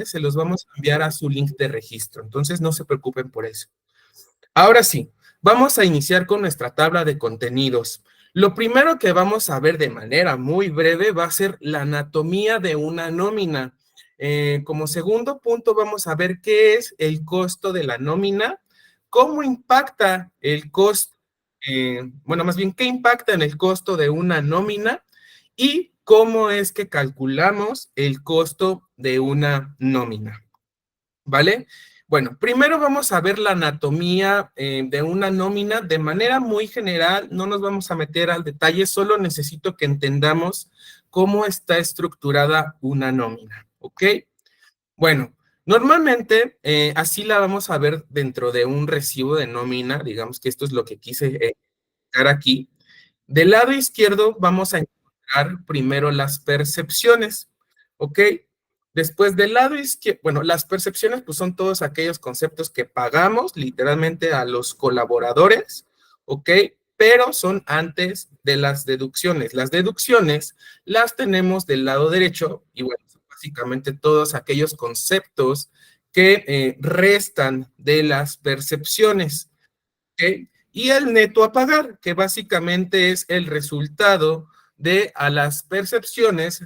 se los vamos a enviar a su link de registro, entonces no se preocupen por eso. Ahora sí, vamos a iniciar con nuestra tabla de contenidos. Lo primero que vamos a ver de manera muy breve va a ser la anatomía de una nómina. Como segundo punto vamos a ver qué es el costo de la nómina, cómo impacta el costo, bueno, más bien qué impacta en el costo de una nómina y cómo es que calculamos el costo de una nómina, ¿vale? Bueno, primero vamos a ver la anatomía de una nómina de manera muy general, no nos vamos a meter al detalle, solo necesito que entendamos cómo está estructurada una nómina, ¿ok? Bueno, normalmente así la vamos a ver dentro de un recibo de nómina, digamos que esto es lo que quise explicar aquí. Del lado izquierdo vamos a encontrar primero las percepciones, ¿ok? Después del lado izquierdo, bueno, las percepciones pues son todos aquellos conceptos que pagamos literalmente a los colaboradores, ¿ok? Pero son antes de las deducciones. Las deducciones las tenemos del lado derecho y bueno, son básicamente todos aquellos conceptos que restan de las percepciones, ¿ok? Y el neto a pagar, que básicamente es el resultado de a las percepciones,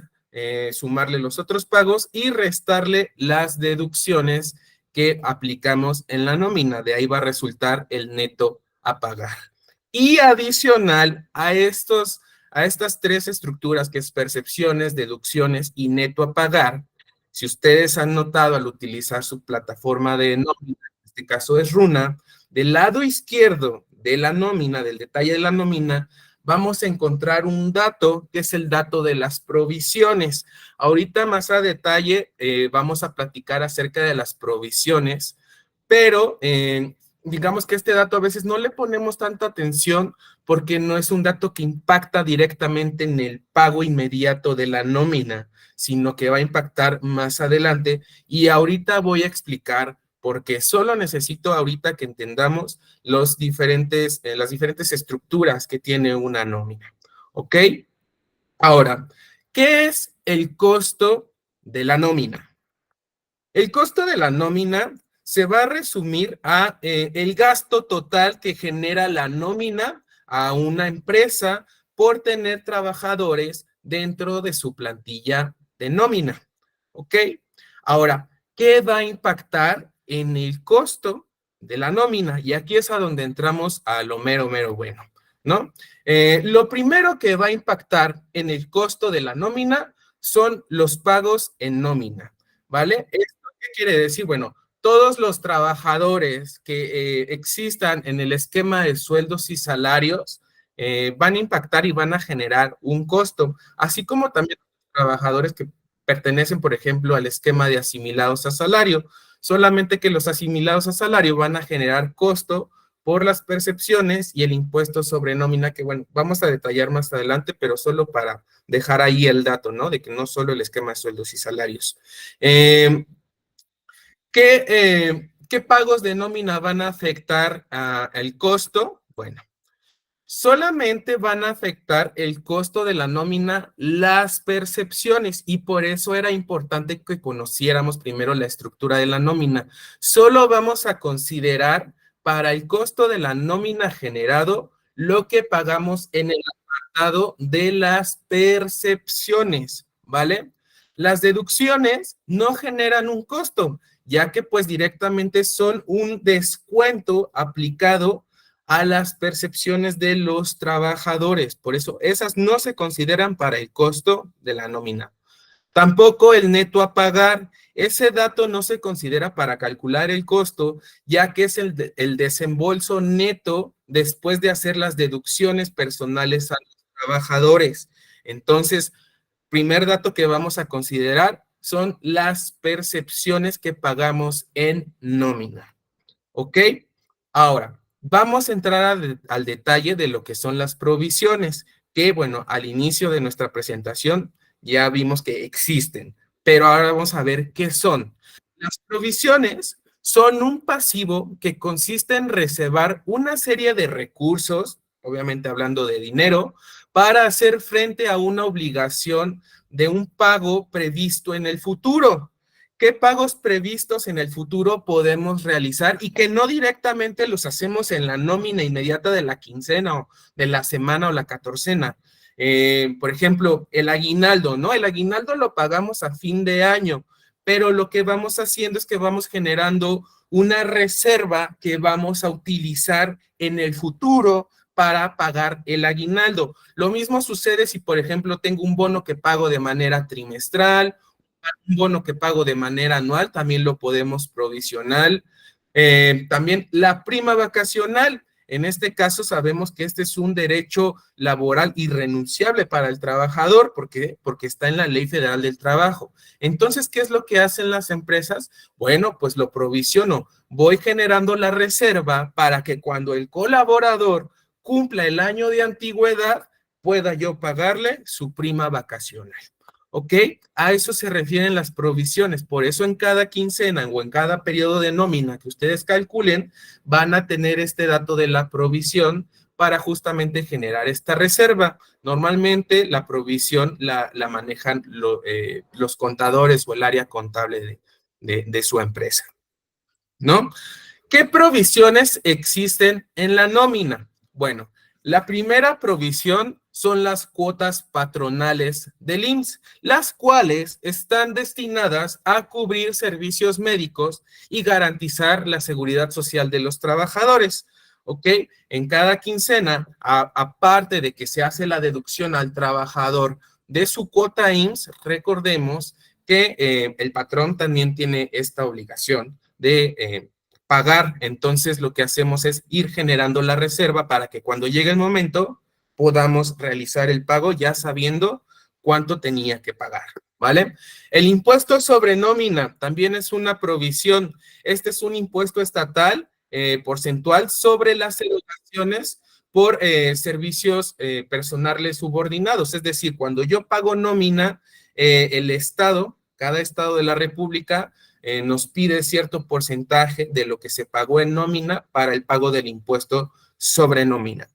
sumarle los otros pagos y restarle las deducciones que aplicamos en la nómina. De ahí va a resultar el neto a pagar. Y adicional a estas tres estructuras, que es percepciones, deducciones y neto a pagar, si ustedes han notado al utilizar su plataforma de nómina, en este caso es Runa, del lado izquierdo de la nómina, del detalle de la nómina, vamos a encontrar un dato que es el dato de las provisiones. Ahorita más a detalle vamos a platicar acerca de las provisiones, pero digamos que este dato a veces no le ponemos tanta atención porque no es un dato que impacta directamente en el pago inmediato de la nómina, sino que va a impactar más adelante y ahorita voy a explicar porque solo necesito ahorita que entendamos las diferentes estructuras que tiene una nómina, ¿ok? Ahora, ¿qué es el costo de la nómina? El costo de la nómina se va a resumir a el gasto total que genera la nómina a una empresa por tener trabajadores dentro de su plantilla de nómina, ¿ok? Ahora, ¿qué va a impactar en el costo de la nómina? Y aquí es a donde entramos a lo mero, mero bueno, ¿no? Lo primero que va a impactar en el costo de la nómina son los pagos en nómina, ¿vale? ¿Esto qué quiere decir? Bueno, todos los trabajadores que existan en el esquema de sueldos y salarios van a impactar y van a generar un costo, así como también trabajadores que pertenecen, por ejemplo, al esquema de asimilados a salario, solamente que los asimilados a salario van a generar costo por las percepciones y el impuesto sobre nómina, que bueno, vamos a detallar más adelante, pero solo para dejar ahí el dato, ¿no? De que no solo el esquema de sueldos y salarios. ¿Qué pagos de nómina van a afectar el costo? Bueno, solamente van a afectar el costo de la nómina las percepciones y por eso era importante que conociéramos primero la estructura de la nómina. Solo vamos a considerar para el costo de la nómina generado lo que pagamos en el apartado de las percepciones, ¿vale? Las deducciones no generan un costo, ya que pues directamente son un descuento aplicado a las percepciones de los trabajadores. Por eso, esas no se consideran para el costo de la nómina. Tampoco el neto a pagar. Ese dato no se considera para calcular el costo, ya que es el desembolso neto después de hacer las deducciones personales a los trabajadores. Entonces, primer dato que vamos a considerar son las percepciones que pagamos en nómina. ¿Ok? Ahora, vamos a entrar al detalle de lo que son las provisiones, que bueno, al inicio de nuestra presentación ya vimos que existen, pero ahora vamos a ver qué son. Las provisiones son un pasivo que consiste en reservar una serie de recursos, obviamente hablando de dinero, para hacer frente a una obligación de un pago previsto en el futuro. qué pagos previstos en el futuro podemos realizar y que no directamente los hacemos en la nómina inmediata de la quincena o de la semana o la catorcena. Por ejemplo, el aguinaldo, ¿no? El aguinaldo lo pagamos a fin de año, pero lo que vamos haciendo es que vamos generando una reserva que vamos a utilizar en el futuro para pagar el aguinaldo. Lo mismo sucede si, por ejemplo, tengo un bono que pago de manera trimestral, un bono que pago de manera anual, también lo podemos provisionar. También la prima vacacional. En este caso sabemos que este es un derecho laboral irrenunciable para el trabajador porque está en la Ley Federal del Trabajo. Entonces, ¿qué es lo que hacen las empresas? Bueno, pues lo provisiono. Voy generando la reserva para que cuando el colaborador cumpla el año de antigüedad, pueda yo pagarle su prima vacacional. ¿Ok? A eso se refieren las provisiones. Por eso en cada quincena o en cada periodo de nómina que ustedes calculen, van a tener este dato de la provisión para justamente generar esta reserva. Normalmente la provisión la manejan los contadores o el área contable de su empresa, ¿no? ¿Qué provisiones existen en la nómina? Bueno, la primera provisión son las cuotas patronales del IMSS, las cuales están destinadas a cubrir servicios médicos y garantizar la seguridad social de los trabajadores. ¿Ok? En cada quincena, aparte de que se hace la deducción al trabajador de su cuota IMSS, recordemos que el patrón también tiene esta obligación de pagar. Entonces lo que hacemos es ir generando la reserva para que cuando llegue el momento podamos realizar el pago ya sabiendo cuánto tenía que pagar, ¿vale? El impuesto sobre nómina también es una provisión. Este es un impuesto estatal porcentual sobre las erogaciones por servicios personales subordinados. Es decir, cuando yo pago nómina, el Estado, cada Estado de la República, nos pide cierto porcentaje de lo que se pagó en nómina para el pago del impuesto sobre nómina.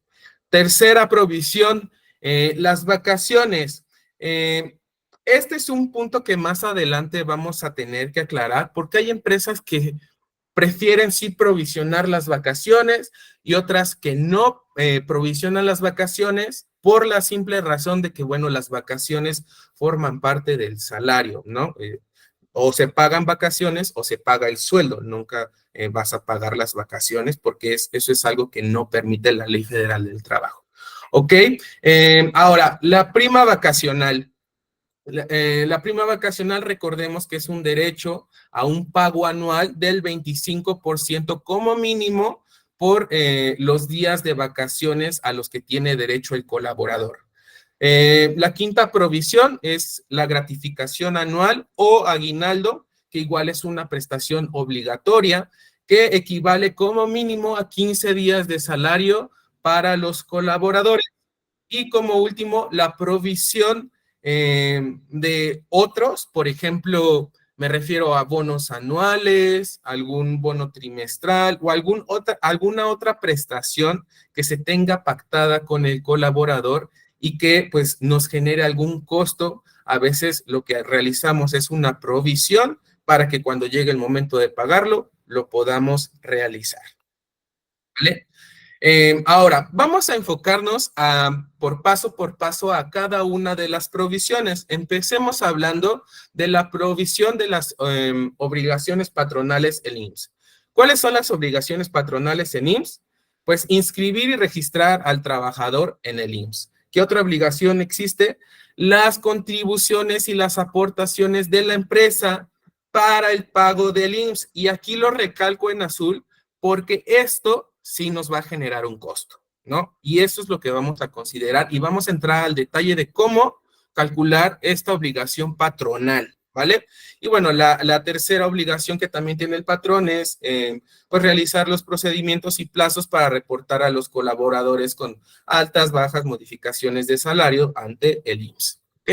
Tercera provisión, las vacaciones. Este es un punto que más adelante vamos a tener que aclarar porque hay empresas que prefieren sí provisionar las vacaciones y otras que no provisionan las vacaciones por la simple razón de que, bueno, las vacaciones forman parte del salario, ¿no? O se pagan vacaciones o se paga el sueldo. Nunca vas a pagar las vacaciones porque eso es algo que no permite la Ley Federal del Trabajo. ¿Ok? Ahora, la prima vacacional. La prima vacacional, recordemos que es un derecho a un pago anual del 25% como mínimo por los días de vacaciones a los que tiene derecho el colaborador. La quinta provisión es la gratificación anual o aguinaldo, que igual es una prestación obligatoria que equivale como mínimo a 15 días de salario para los colaboradores. Y como último, la provisión de otros, por ejemplo, me refiero a bonos anuales, algún bono trimestral o alguna otra prestación que se tenga pactada con el colaborador y que pues nos genere algún costo. A veces lo que realizamos es una provisión para que cuando llegue el momento de pagarlo, lo podamos realizar. ¿Vale? Ahora, vamos a enfocarnos por paso a cada una de las provisiones. Empecemos hablando de la provisión de las obligaciones patronales en IMSS. ¿Cuáles son las obligaciones patronales en IMSS? Pues inscribir y registrar al trabajador en el IMSS. ¿Qué otra obligación existe? Las contribuciones y las aportaciones de la empresa para el pago del IMSS. Y aquí lo recalco en azul porque esto sí nos va a generar un costo, ¿no? Y eso es lo que vamos a considerar y vamos a entrar al detalle de cómo calcular esta obligación patronal, ¿vale? Y bueno, la tercera obligación que también tiene el patrón es pues realizar los procedimientos y plazos para reportar a los colaboradores con altas, bajas, modificaciones de salario ante el IMSS, ¿ok?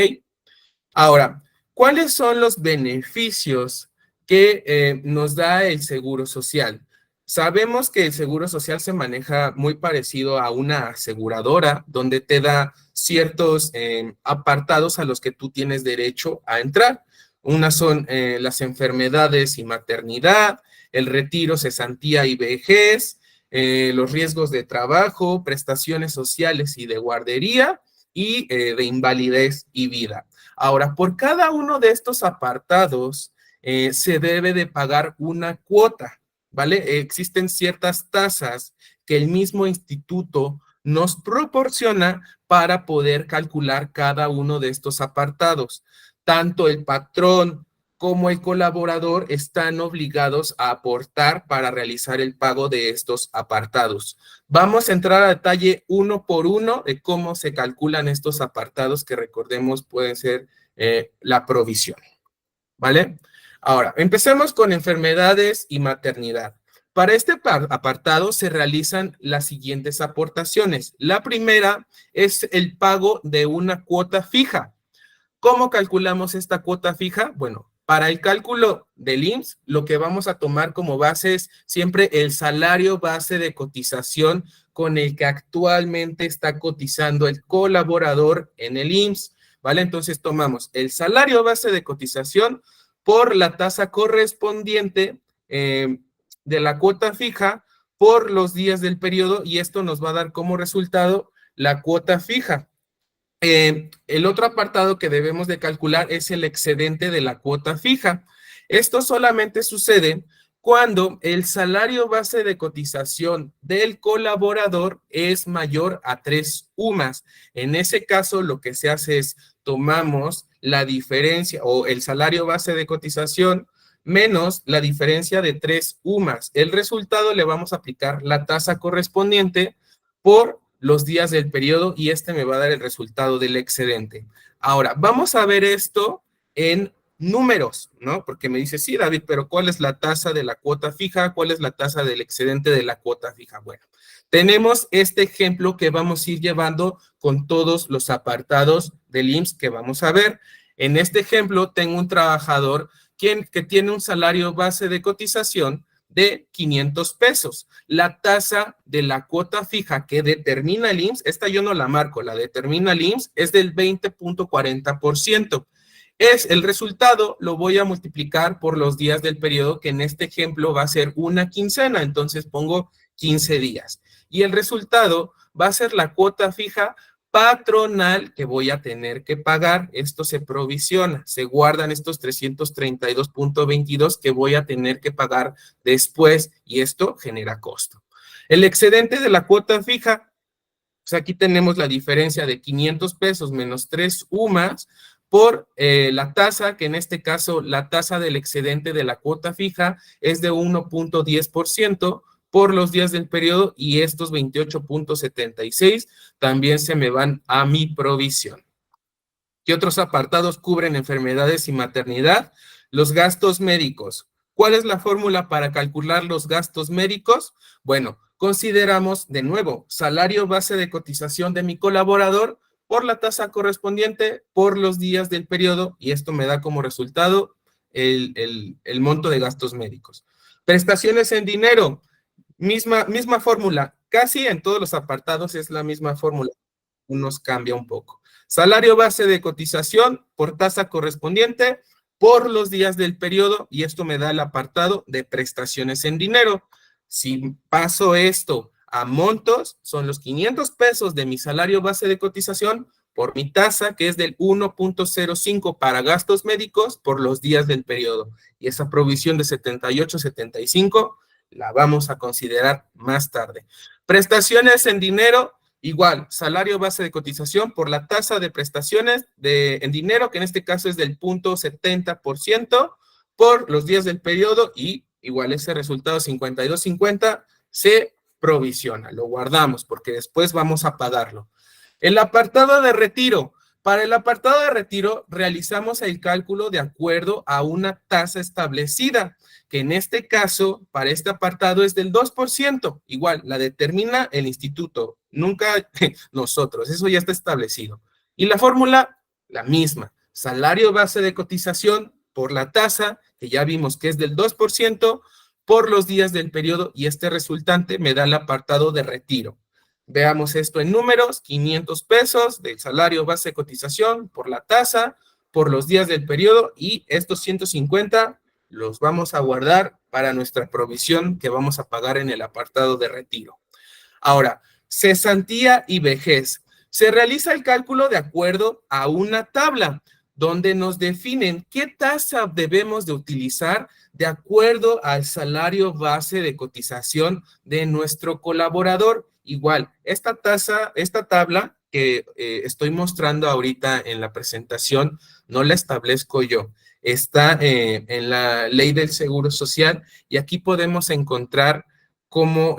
Ahora, ¿cuáles son los beneficios que nos da el Seguro Social? Sabemos que el Seguro Social se maneja muy parecido a una aseguradora, donde te da ciertos apartados a los que tú tienes derecho a entrar. Unas son las enfermedades y maternidad, el retiro, cesantía y vejez, los riesgos de trabajo, prestaciones sociales y de guardería y de invalidez y vida. Ahora, por cada uno de estos apartados se debe de pagar una cuota, ¿vale? Existen ciertas tasas que el mismo instituto nos proporciona para poder calcular cada uno de estos apartados. Tanto el patrón como el colaborador están obligados a aportar para realizar el pago de estos apartados. Vamos a entrar a detalle uno por uno de cómo se calculan estos apartados que recordemos pueden ser la provisión, ¿vale? Ahora, empecemos con enfermedades y maternidad. Para este apartado se realizan las siguientes aportaciones. La primera es el pago de una cuota fija. ¿Cómo calculamos esta cuota fija? Bueno, para el cálculo del IMSS, lo que vamos a tomar como base es siempre el salario base de cotización con el que actualmente está cotizando el colaborador en el IMSS, ¿vale? Entonces tomamos el salario base de cotización por la tasa correspondiente de la cuota fija por los días del periodo y esto nos va a dar como resultado la cuota fija. El otro apartado que debemos de calcular es el excedente de la cuota fija. Esto solamente sucede cuando el salario base de cotización del colaborador es mayor a 3 UMAS. En ese caso, lo que se hace es tomamos la diferencia o el salario base de cotización menos la diferencia de 3 UMAS. El resultado le vamos a aplicar la tasa correspondiente por los días del periodo y este me va a dar el resultado del excedente. Ahora, vamos a ver esto en números, ¿no? Porque me dice, sí, David, pero ¿cuál es la tasa de la cuota fija? ¿Cuál es la tasa del excedente de la cuota fija? Bueno, tenemos este ejemplo que vamos a ir llevando con todos los apartados del IMSS que vamos a ver. En este ejemplo tengo un trabajador que tiene un salario base de cotización de 500 pesos. La tasa de la cuota fija que determina el IMSS, esta yo no la marco, la determina el IMSS, es del 20.40%. Es el resultado, lo voy a multiplicar por los días del periodo, que en este ejemplo va a ser una quincena, entonces pongo 15 días. Y el resultado va a ser la cuota fija patronal que voy a tener que pagar. Esto se provisiona, se guardan estos 332.22 que voy a tener que pagar después y esto genera costo. El excedente de la cuota fija, pues aquí tenemos la diferencia de 500 pesos menos 3 UMAS por la tasa, que en este caso la tasa del excedente de la cuota fija es de 1.10%, por los días del periodo y estos 28.76 también se me van a mi provisión. ¿Qué otros apartados cubren enfermedades y maternidad? Los gastos médicos. ¿Cuál es la fórmula para calcular los gastos médicos? Bueno, consideramos de nuevo salario base de cotización de mi colaborador por la tasa correspondiente por los días del periodo y esto me da como resultado el monto de gastos médicos. Prestaciones en dinero. Misma fórmula, casi en todos los apartados es la misma fórmula, unos cambia un poco. Salario base de cotización por tasa correspondiente por los días del periodo y esto me da el apartado de prestaciones en dinero. Si paso esto a montos, son los 500 pesos de mi salario base de cotización por mi tasa, que es del 1.05 para gastos médicos por los días del periodo. Y esa provisión de 78.75 la vamos a considerar más tarde. Prestaciones en dinero, igual, salario base de cotización por la tasa de prestaciones en dinero, que en este caso es del 0.70% por los días del periodo y igual ese resultado 52.50 se provisiona, lo guardamos porque después vamos a pagarlo. El apartado de retiro. Para el apartado de retiro realizamos el cálculo de acuerdo a una tasa establecida, que en este caso, para este apartado es del 2%. Igual, la determina el instituto, nunca nosotros, eso ya está establecido. Y la fórmula, la misma. Salario base de cotización por la tasa, que ya vimos que es del 2%, por los días del periodo, y este resultante me da el apartado de retiro. Veamos esto en números, 500 pesos del salario base de cotización por la tasa, por los días del periodo y estos 150 los vamos a guardar para nuestra provisión que vamos a pagar en el apartado de retiro. Ahora, cesantía y vejez. Se realiza el cálculo de acuerdo a una tabla donde nos definen qué tasa debemos de utilizar de acuerdo al salario base de cotización de nuestro colaborador. Igual, esta tabla que estoy mostrando ahorita en la presentación, no la establezco yo. Está en la Ley del Seguro Social y aquí podemos encontrar cómo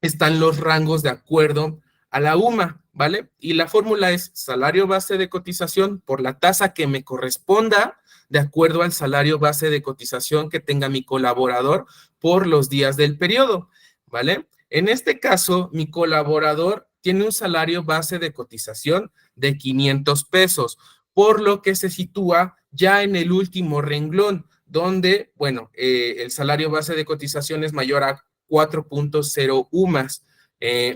están los rangos de acuerdo a la UMA, ¿vale? Y la fórmula es salario base de cotización por la tasa que me corresponda de acuerdo al salario base de cotización que tenga mi colaborador por los días del periodo, ¿vale? En este caso, mi colaborador tiene un salario base de cotización de 500 pesos, por lo que se sitúa ya en el último renglón, donde, bueno, el salario base de cotización es mayor a 4.0 UMAS.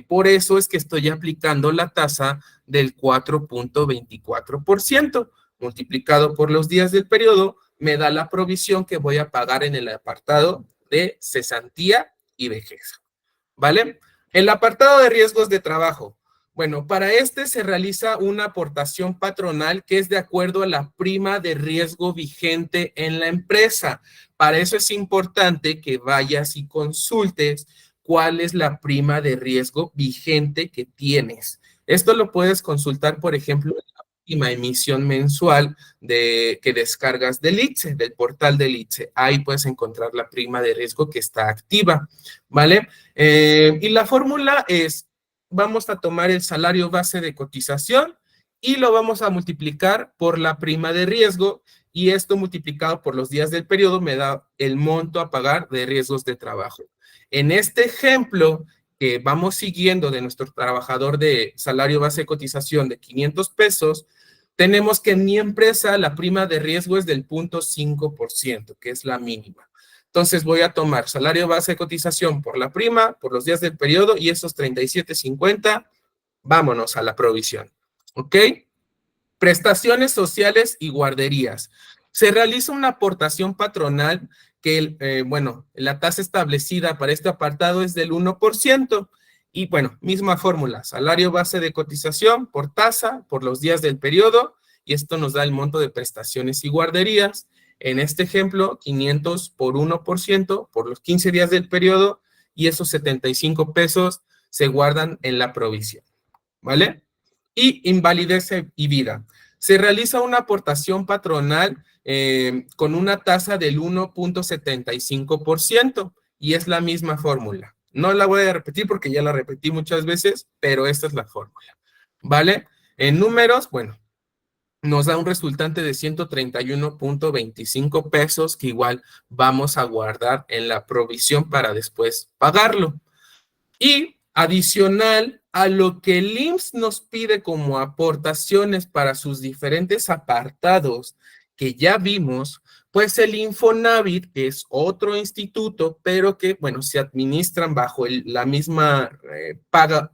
Por eso es que estoy aplicando la tasa del 4.24%, multiplicado por los días del periodo, me da la provisión que voy a pagar en el apartado de cesantía y vejez, ¿vale? El apartado de riesgos de trabajo. Bueno, para este se realiza una aportación patronal que es de acuerdo a la prima de riesgo vigente en la empresa. Para eso es importante que vayas y consultes cuál es la prima de riesgo vigente que tienes. Esto lo puedes consultar, por ejemplo, en la última emisión mensual que descargas del ITSE, del portal del ITSE. Ahí puedes encontrar la prima de riesgo que está activa, ¿vale? Y la fórmula es, vamos a tomar el salario base de cotización y lo vamos a multiplicar por la prima de riesgo y esto multiplicado por los días del periodo me da el monto a pagar de riesgos de trabajo. En este ejemplo que vamos siguiendo de nuestro trabajador de salario base de cotización de 500 pesos, tenemos que en mi empresa la prima de riesgo es del 0.5%, que es la mínima. Entonces voy a tomar salario base de cotización por la prima, por los días del periodo y esos 37.50, vámonos a la provisión. ¿Ok? Prestaciones sociales y guarderías. Se realiza una aportación patronal que, bueno, la tasa establecida para este apartado es del 1%. Y bueno, misma fórmula, salario base de cotización por tasa, por los días del periodo, y esto nos da el monto de prestaciones y guarderías. En este ejemplo, 500 por 1% por los 15 días del periodo, y esos 75 pesos se guardan en la provisión, ¿vale? Y invalidez y vida. Se realiza una aportación patronal con una tasa del 1.75% y es la misma fórmula. No la voy a repetir porque ya la repetí muchas veces, pero esta es la fórmula, ¿vale? En números, bueno, nos da un resultante de 131.25 pesos que igual vamos a guardar en la provisión para después pagarlo. Y adicional a lo que el IMSS nos pide como aportaciones para sus diferentes apartados que ya vimos, pues el Infonavit, que es otro instituto, pero que, bueno, se administran bajo la misma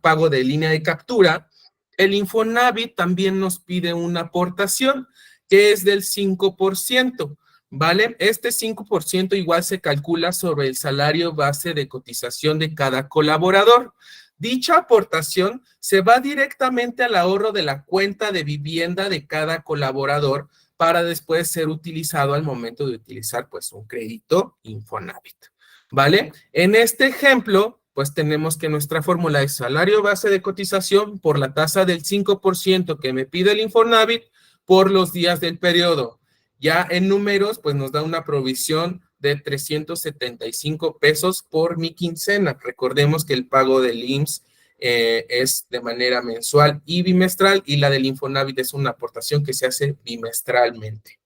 pago de línea de captura, el Infonavit también nos pide una aportación que es del 5%. ¿Vale? Este 5% igual se calcula sobre el salario base de cotización de cada colaborador. Dicha aportación se va directamente al ahorro de la cuenta de vivienda de cada colaborador para después ser utilizado al momento de utilizar pues un crédito Infonavit. ¿Vale? En este ejemplo, pues tenemos que nuestra fórmula es salario base de cotización por la tasa del 5% que me pide el Infonavit por los días del periodo. Ya en números, pues nos da una provisión de 375 pesos por mi quincena. Recordemos que el pago del IMSS es de manera mensual y bimestral y la del Infonavit es una aportación que se hace bimestralmente.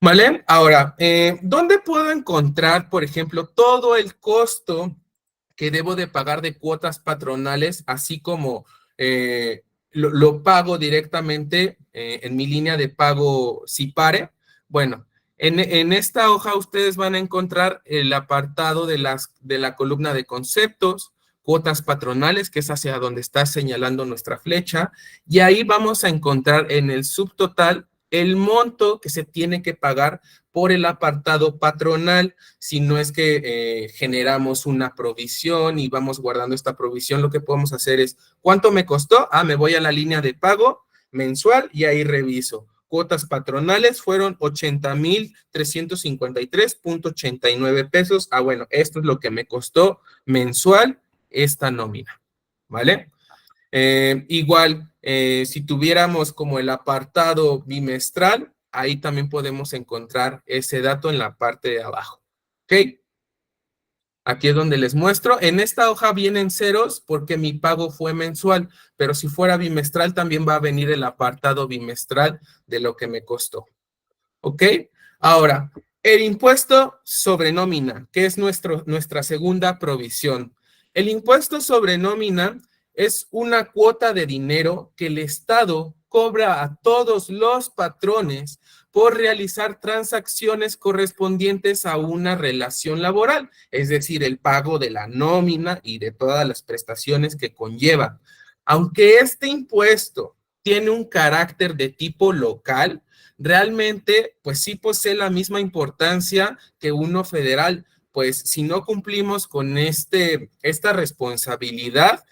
¿Vale? Ahora, ¿dónde puedo encontrar, por ejemplo, todo el costo que debo de pagar de cuotas patronales, así como lo pago directamente en mi línea de pago SIPARE? Bueno, en esta hoja ustedes van a encontrar el apartado de la columna de conceptos, cuotas patronales, que es hacia donde está señalando nuestra flecha, y ahí vamos a encontrar en el subtotal el monto que se tiene que pagar por el apartado patronal. Si no es que generamos una provisión y vamos guardando esta provisión, lo que podemos hacer es, ¿cuánto me costó? Me voy a la línea de pago mensual y ahí reviso. Cuotas patronales fueron 80,353.89 pesos. Bueno, esto es lo que me costó mensual esta nómina, ¿vale? Igual, si tuviéramos como el apartado bimestral, ahí también podemos encontrar ese dato en la parte de abajo. ¿Ok? Aquí es donde les muestro. En esta hoja vienen ceros porque mi pago fue mensual, pero si fuera bimestral también va a venir el apartado bimestral de lo que me costó. ¿Ok? Ahora, el impuesto sobre nómina, que es nuestra segunda provisión. El impuesto sobre nómina es una cuota de dinero que el Estado cobra a todos los patrones por realizar transacciones correspondientes a una relación laboral, es decir, el pago de la nómina y de todas las prestaciones que conlleva. Aunque este impuesto tiene un carácter de tipo local, realmente, pues sí posee la misma importancia que uno federal, pues si no cumplimos con esta responsabilidad,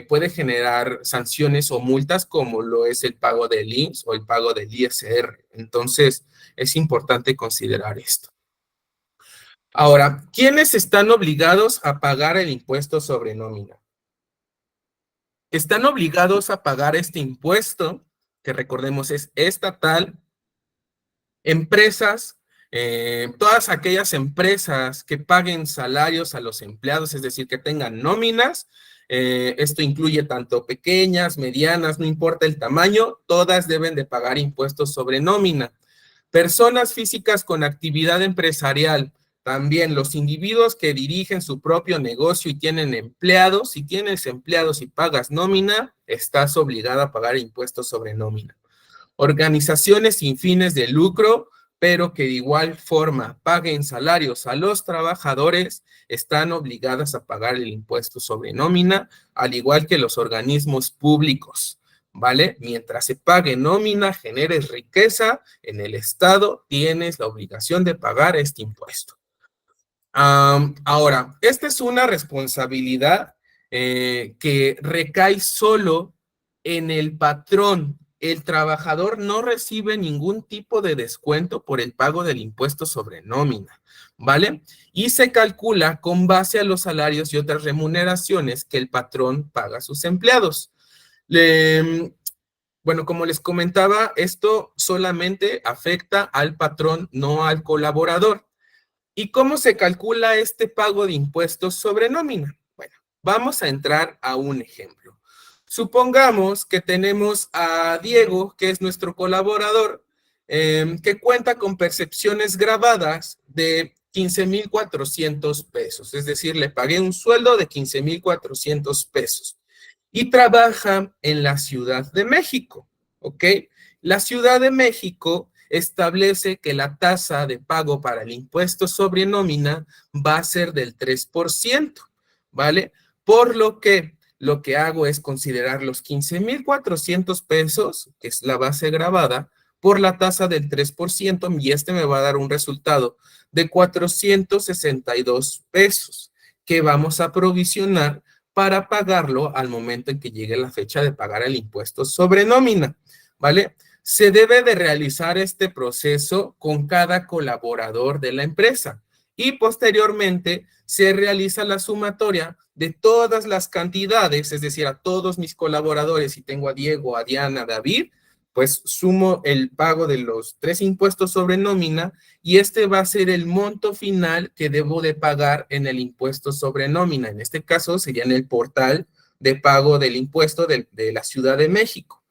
puede generar sanciones o multas como lo es el pago del IMSS o el pago del ISR. Entonces, es importante considerar esto. Ahora, ¿quiénes están obligados a pagar el impuesto sobre nómina? Están obligados a pagar este impuesto, que recordemos es estatal, empresas, todas aquellas empresas que paguen salarios a los empleados, es decir, que tengan nóminas. Esto incluye tanto pequeñas, medianas, no importa el tamaño, todas deben de pagar impuestos sobre nómina. Personas físicas con actividad empresarial, también los individuos que dirigen su propio negocio y tienen empleados, si tienes empleados y pagas nómina, estás obligado a pagar impuestos sobre nómina. Organizaciones sin fines de lucro, pero que de igual forma paguen salarios a los trabajadores, están obligadas a pagar el impuesto sobre nómina, al igual que los organismos públicos, ¿vale? Mientras se pague nómina, generes riqueza en el Estado, tienes la obligación de pagar este impuesto. Ahora, esta es una responsabilidad que recae solo en el patrón. El trabajador no recibe ningún tipo de descuento por el pago del impuesto sobre nómina, ¿vale? Y se calcula con base a los salarios y otras remuneraciones que el patrón paga a sus empleados. Bueno, como les comentaba, esto solamente afecta al patrón, no al colaborador. ¿Y cómo se calcula este pago de impuestos sobre nómina? Bueno, vamos a entrar a un ejemplo. Supongamos que tenemos a Diego, que es nuestro colaborador, que cuenta con percepciones grabadas de 15,400 pesos. Es decir, le pagué un sueldo de 15,400 pesos. Y trabaja en la Ciudad de México, ¿ok? La Ciudad de México establece que la tasa de pago para el impuesto sobre nómina va a ser del 3%, ¿vale? Por lo que hago es considerar los 15,400 pesos, que es la base grabada, por la tasa del 3%, y este me va a dar un resultado de 462 pesos, que vamos a provisionar para pagarlo al momento en que llegue la fecha de pagar el impuesto sobre nómina, ¿vale? Se debe de realizar este proceso con cada colaborador de la empresa y posteriormente se realiza la sumatoria de todas las cantidades, es decir, a todos mis colaboradores, si tengo a Diego, a Diana, a David, pues sumo el pago de los 3 impuestos sobre nómina y este va a ser el monto final que debo de pagar en el impuesto sobre nómina. En este caso sería en el portal de pago del impuesto de la Ciudad de México.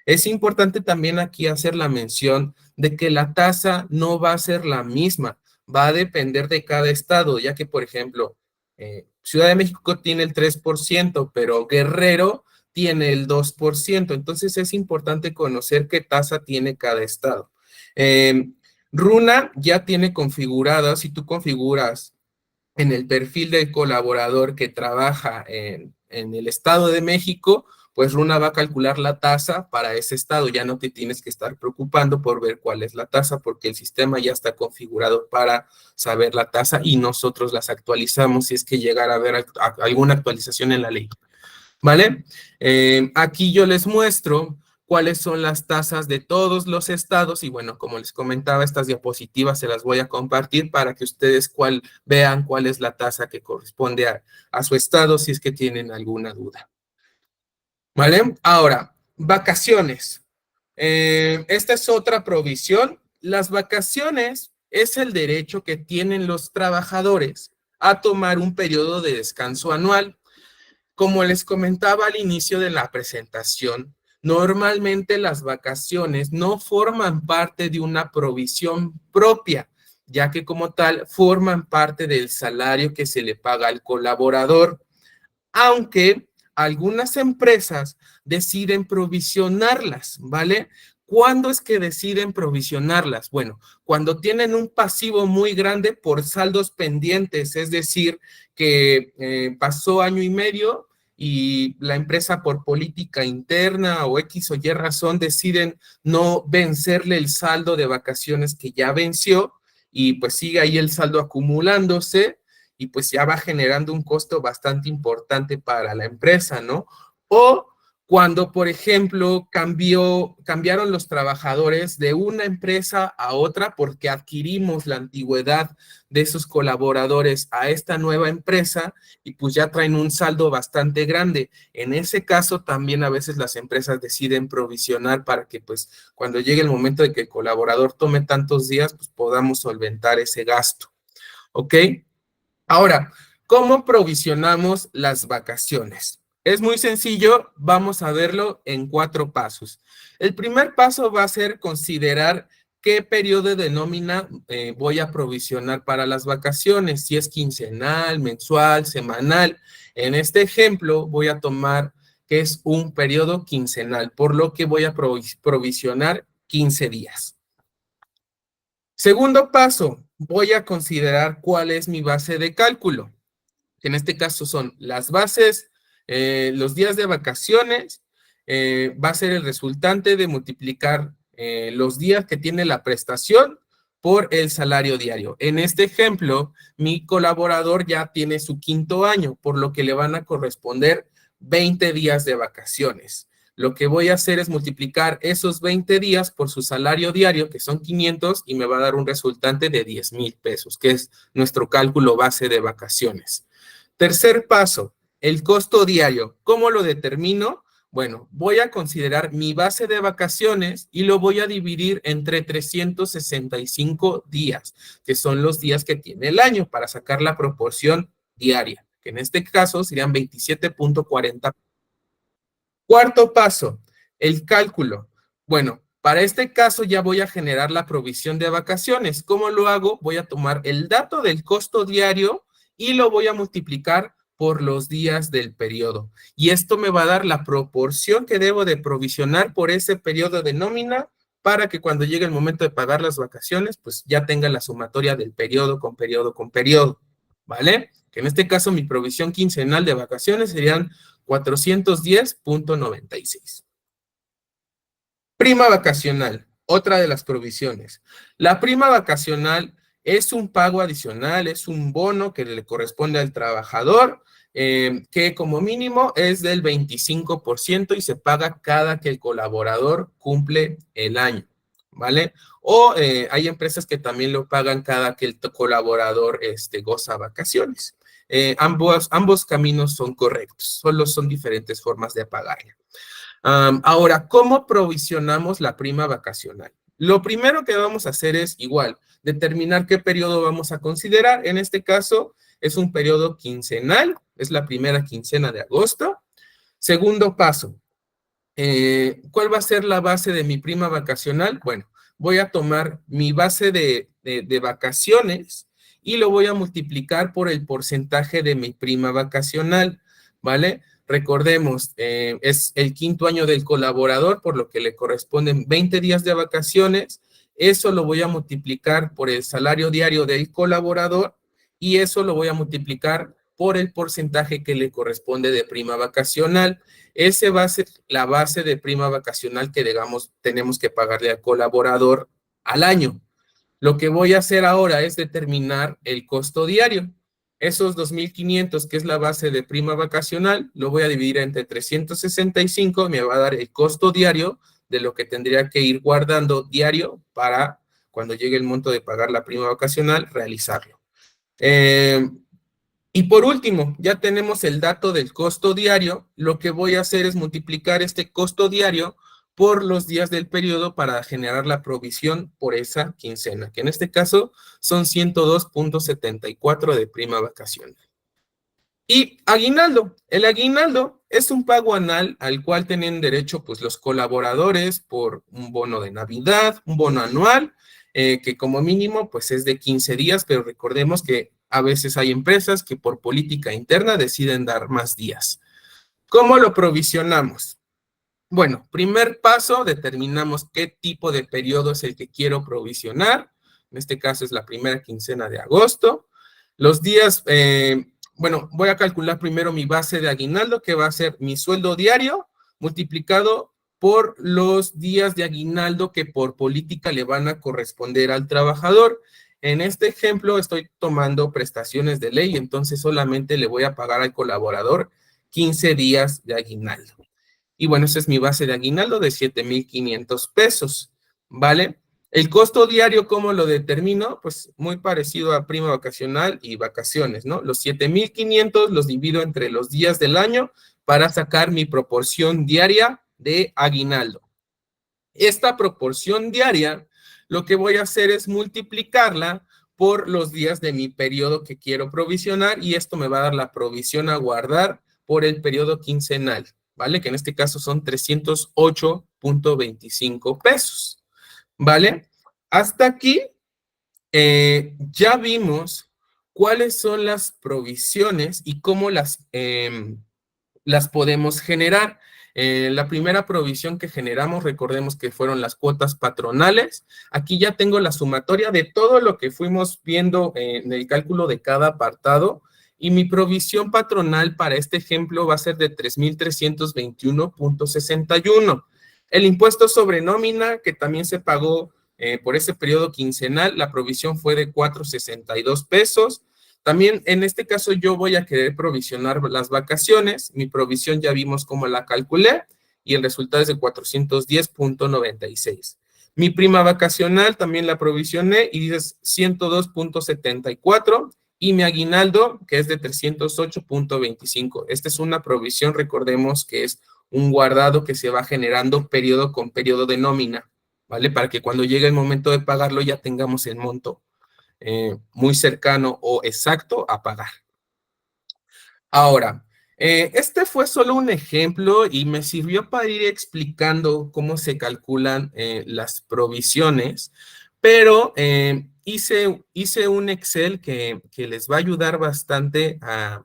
Es importante también aquí hacer la mención de que la tasa no va a ser la misma, va a depender de cada estado, ya que, por ejemplo, Ciudad de México tiene el 3%, pero Guerrero tiene el 2%. Entonces es importante conocer qué tasa tiene cada estado. Runa ya tiene configurada, si tú configuras en el perfil del colaborador que trabaja en el Estado de México, pues Runa va a calcular la tasa para ese estado. Ya no te tienes que estar preocupando por ver cuál es la tasa, porque el sistema ya está configurado para saber la tasa y nosotros las actualizamos si es que llegara a haber alguna actualización en la ley. ¿Vale? Aquí yo les muestro cuáles son las tasas de todos los estados y bueno, como les comentaba, estas diapositivas se las voy a compartir para que ustedes vean cuál es la tasa que corresponde a su estado si es que tienen alguna duda. ¿Vale? Ahora, vacaciones. Esta es otra provisión. Las vacaciones es el derecho que tienen los trabajadores a tomar un periodo de descanso anual. Como les comentaba al inicio de la presentación, normalmente las vacaciones no forman parte de una provisión propia, ya que como tal forman parte del salario que se le paga al colaborador, aunque algunas empresas deciden provisionarlas, ¿vale? ¿Cuándo es que deciden provisionarlas? Bueno, cuando tienen un pasivo muy grande por saldos pendientes, es decir, que pasó año y medio y la empresa por política interna o X o Y razón deciden no vencerle el saldo de vacaciones que ya venció y pues sigue ahí el saldo acumulándose y pues ya va generando un costo bastante importante para la empresa, ¿no? O cuando, por ejemplo, cambiaron los trabajadores de una empresa a otra porque adquirimos la antigüedad de esos colaboradores a esta nueva empresa y pues ya traen un saldo bastante grande. En ese caso también a veces las empresas deciden provisionar para que pues cuando llegue el momento de que el colaborador tome tantos días, pues podamos solventar ese gasto, ¿ok? Ahora, ¿cómo provisionamos las vacaciones? Es muy sencillo, vamos a verlo en 4 pasos. El primer paso va a ser considerar qué periodo de nómina voy a provisionar para las vacaciones, si es quincenal, mensual, semanal. En este ejemplo voy a tomar que es un periodo quincenal, por lo que voy a provisionar 15 días. Segundo paso, voy a considerar cuál es mi base de cálculo, que en este caso son las bases, los días de vacaciones, va a ser el resultante de multiplicar los días que tiene la prestación por el salario diario. En este ejemplo, mi colaborador ya tiene su 5º año, por lo que le van a corresponder 20 días de vacaciones. Lo que voy a hacer es multiplicar esos 20 días por su salario diario, que son 500, y me va a dar un resultante de 10,000 pesos, que es nuestro cálculo base de vacaciones. Tercer paso, el costo diario. ¿Cómo lo determino? Bueno, voy a considerar mi base de vacaciones y lo voy a dividir entre 365 días, que son los días que tiene el año, para sacar la proporción diaria, que en este caso serían 27.40. Cuarto paso, el cálculo. Bueno, para este caso ya voy a generar la provisión de vacaciones. ¿Cómo lo hago? Voy a tomar el dato del costo diario y lo voy a multiplicar por los días del periodo. Y esto me va a dar la proporción que debo de provisionar por ese periodo de nómina para que cuando llegue el momento de pagar las vacaciones, pues ya tenga la sumatoria del periodo con periodo con periodo, ¿vale? Que en este caso mi provisión quincenal de vacaciones serían 410.96. Prima vacacional, otra de las provisiones. La prima vacacional es un pago adicional, es un bono que le corresponde al trabajador, que como mínimo es del 25% y se paga cada que el colaborador cumple el año, ¿vale? O hay empresas que también lo pagan cada que el colaborador goza vacaciones. Ambos caminos son correctos, solo son diferentes formas de pagarla. Ahora, ¿cómo provisionamos la prima vacacional? Lo primero que vamos a hacer es igual, determinar qué periodo vamos a considerar. En este caso, es un periodo quincenal, es la primera quincena de agosto. Segundo paso, ¿cuál va a ser la base de mi prima vacacional? Bueno, voy a tomar mi base de vacaciones y lo voy a multiplicar por el porcentaje de mi prima vacacional, ¿vale? Recordemos, es el 5º año del colaborador, por lo que le corresponden 20 días de vacaciones. Eso lo voy a multiplicar por el salario diario del colaborador y eso lo voy a multiplicar por el porcentaje que le corresponde de prima vacacional. Ese va a ser la base de prima vacacional que, digamos, tenemos que pagarle al colaborador al año. Lo que voy a hacer ahora es determinar el costo diario. Esos 2,500, que es la base de prima vacacional, lo voy a dividir entre 365, me va a dar el costo diario de lo que tendría que ir guardando diario para cuando llegue el monto de pagar la prima vacacional, realizarlo. Y por último, ya tenemos el dato del costo diario. Lo que voy a hacer es multiplicar este costo diario por los días del periodo para generar la provisión por esa quincena, que en este caso son 102.74 de prima vacacional. Y aguinaldo. El aguinaldo es un pago anual al cual tienen derecho pues los colaboradores por un bono de Navidad, un bono anual, que como mínimo pues es de 15 días, pero recordemos que a veces hay empresas que por política interna deciden dar más días. ¿Cómo lo provisionamos? Bueno, primer paso, determinamos qué tipo de periodo es el que quiero provisionar. En este caso es la primera quincena de agosto. Los días, bueno, voy a calcular primero mi base de aguinaldo, que va a ser mi sueldo diario multiplicado por los días de aguinaldo que por política le van a corresponder al trabajador. En este ejemplo estoy tomando prestaciones de ley, entonces solamente le voy a pagar al colaborador 15 días de aguinaldo. Y bueno, esa es mi base de aguinaldo de 7,500 pesos, ¿vale? El costo diario, ¿cómo lo determino? Pues muy parecido a prima vacacional y vacaciones, ¿no? Los 7,500 los divido entre los días del año para sacar mi proporción diaria de aguinaldo. Esta proporción diaria, lo que voy a hacer es multiplicarla por los días de mi periodo que quiero provisionar y esto me va a dar la provisión a guardar por el periodo quincenal, ¿vale? Que en este caso son 308.25 pesos, ¿vale? Hasta aquí ya vimos cuáles son las provisiones y cómo las podemos generar. La primera provisión que generamos, recordemos que fueron las cuotas patronales. Aquí ya tengo la sumatoria de todo lo que fuimos viendo en el cálculo de cada apartado. Y mi provisión patronal para este ejemplo va a ser de 3,321.61. El impuesto sobre nómina, que también se pagó por ese periodo quincenal, la provisión fue de 462 pesos. También en este caso yo voy a querer provisionar las vacaciones. Mi provisión ya vimos cómo la calculé y el resultado es de 410.96. Mi prima vacacional también la provisioné y dice 102.74 y mi aguinaldo que es de 308.25. Esta es una provisión, recordemos que es un guardado que se va generando periodo con periodo de nómina, ¿vale? Para que cuando llegue el momento de pagarlo ya tengamos el monto muy cercano o exacto a pagar. Ahora, este fue solo un ejemplo y me sirvió para ir explicando cómo se calculan las provisiones, pero hice un Excel que les va a ayudar bastante a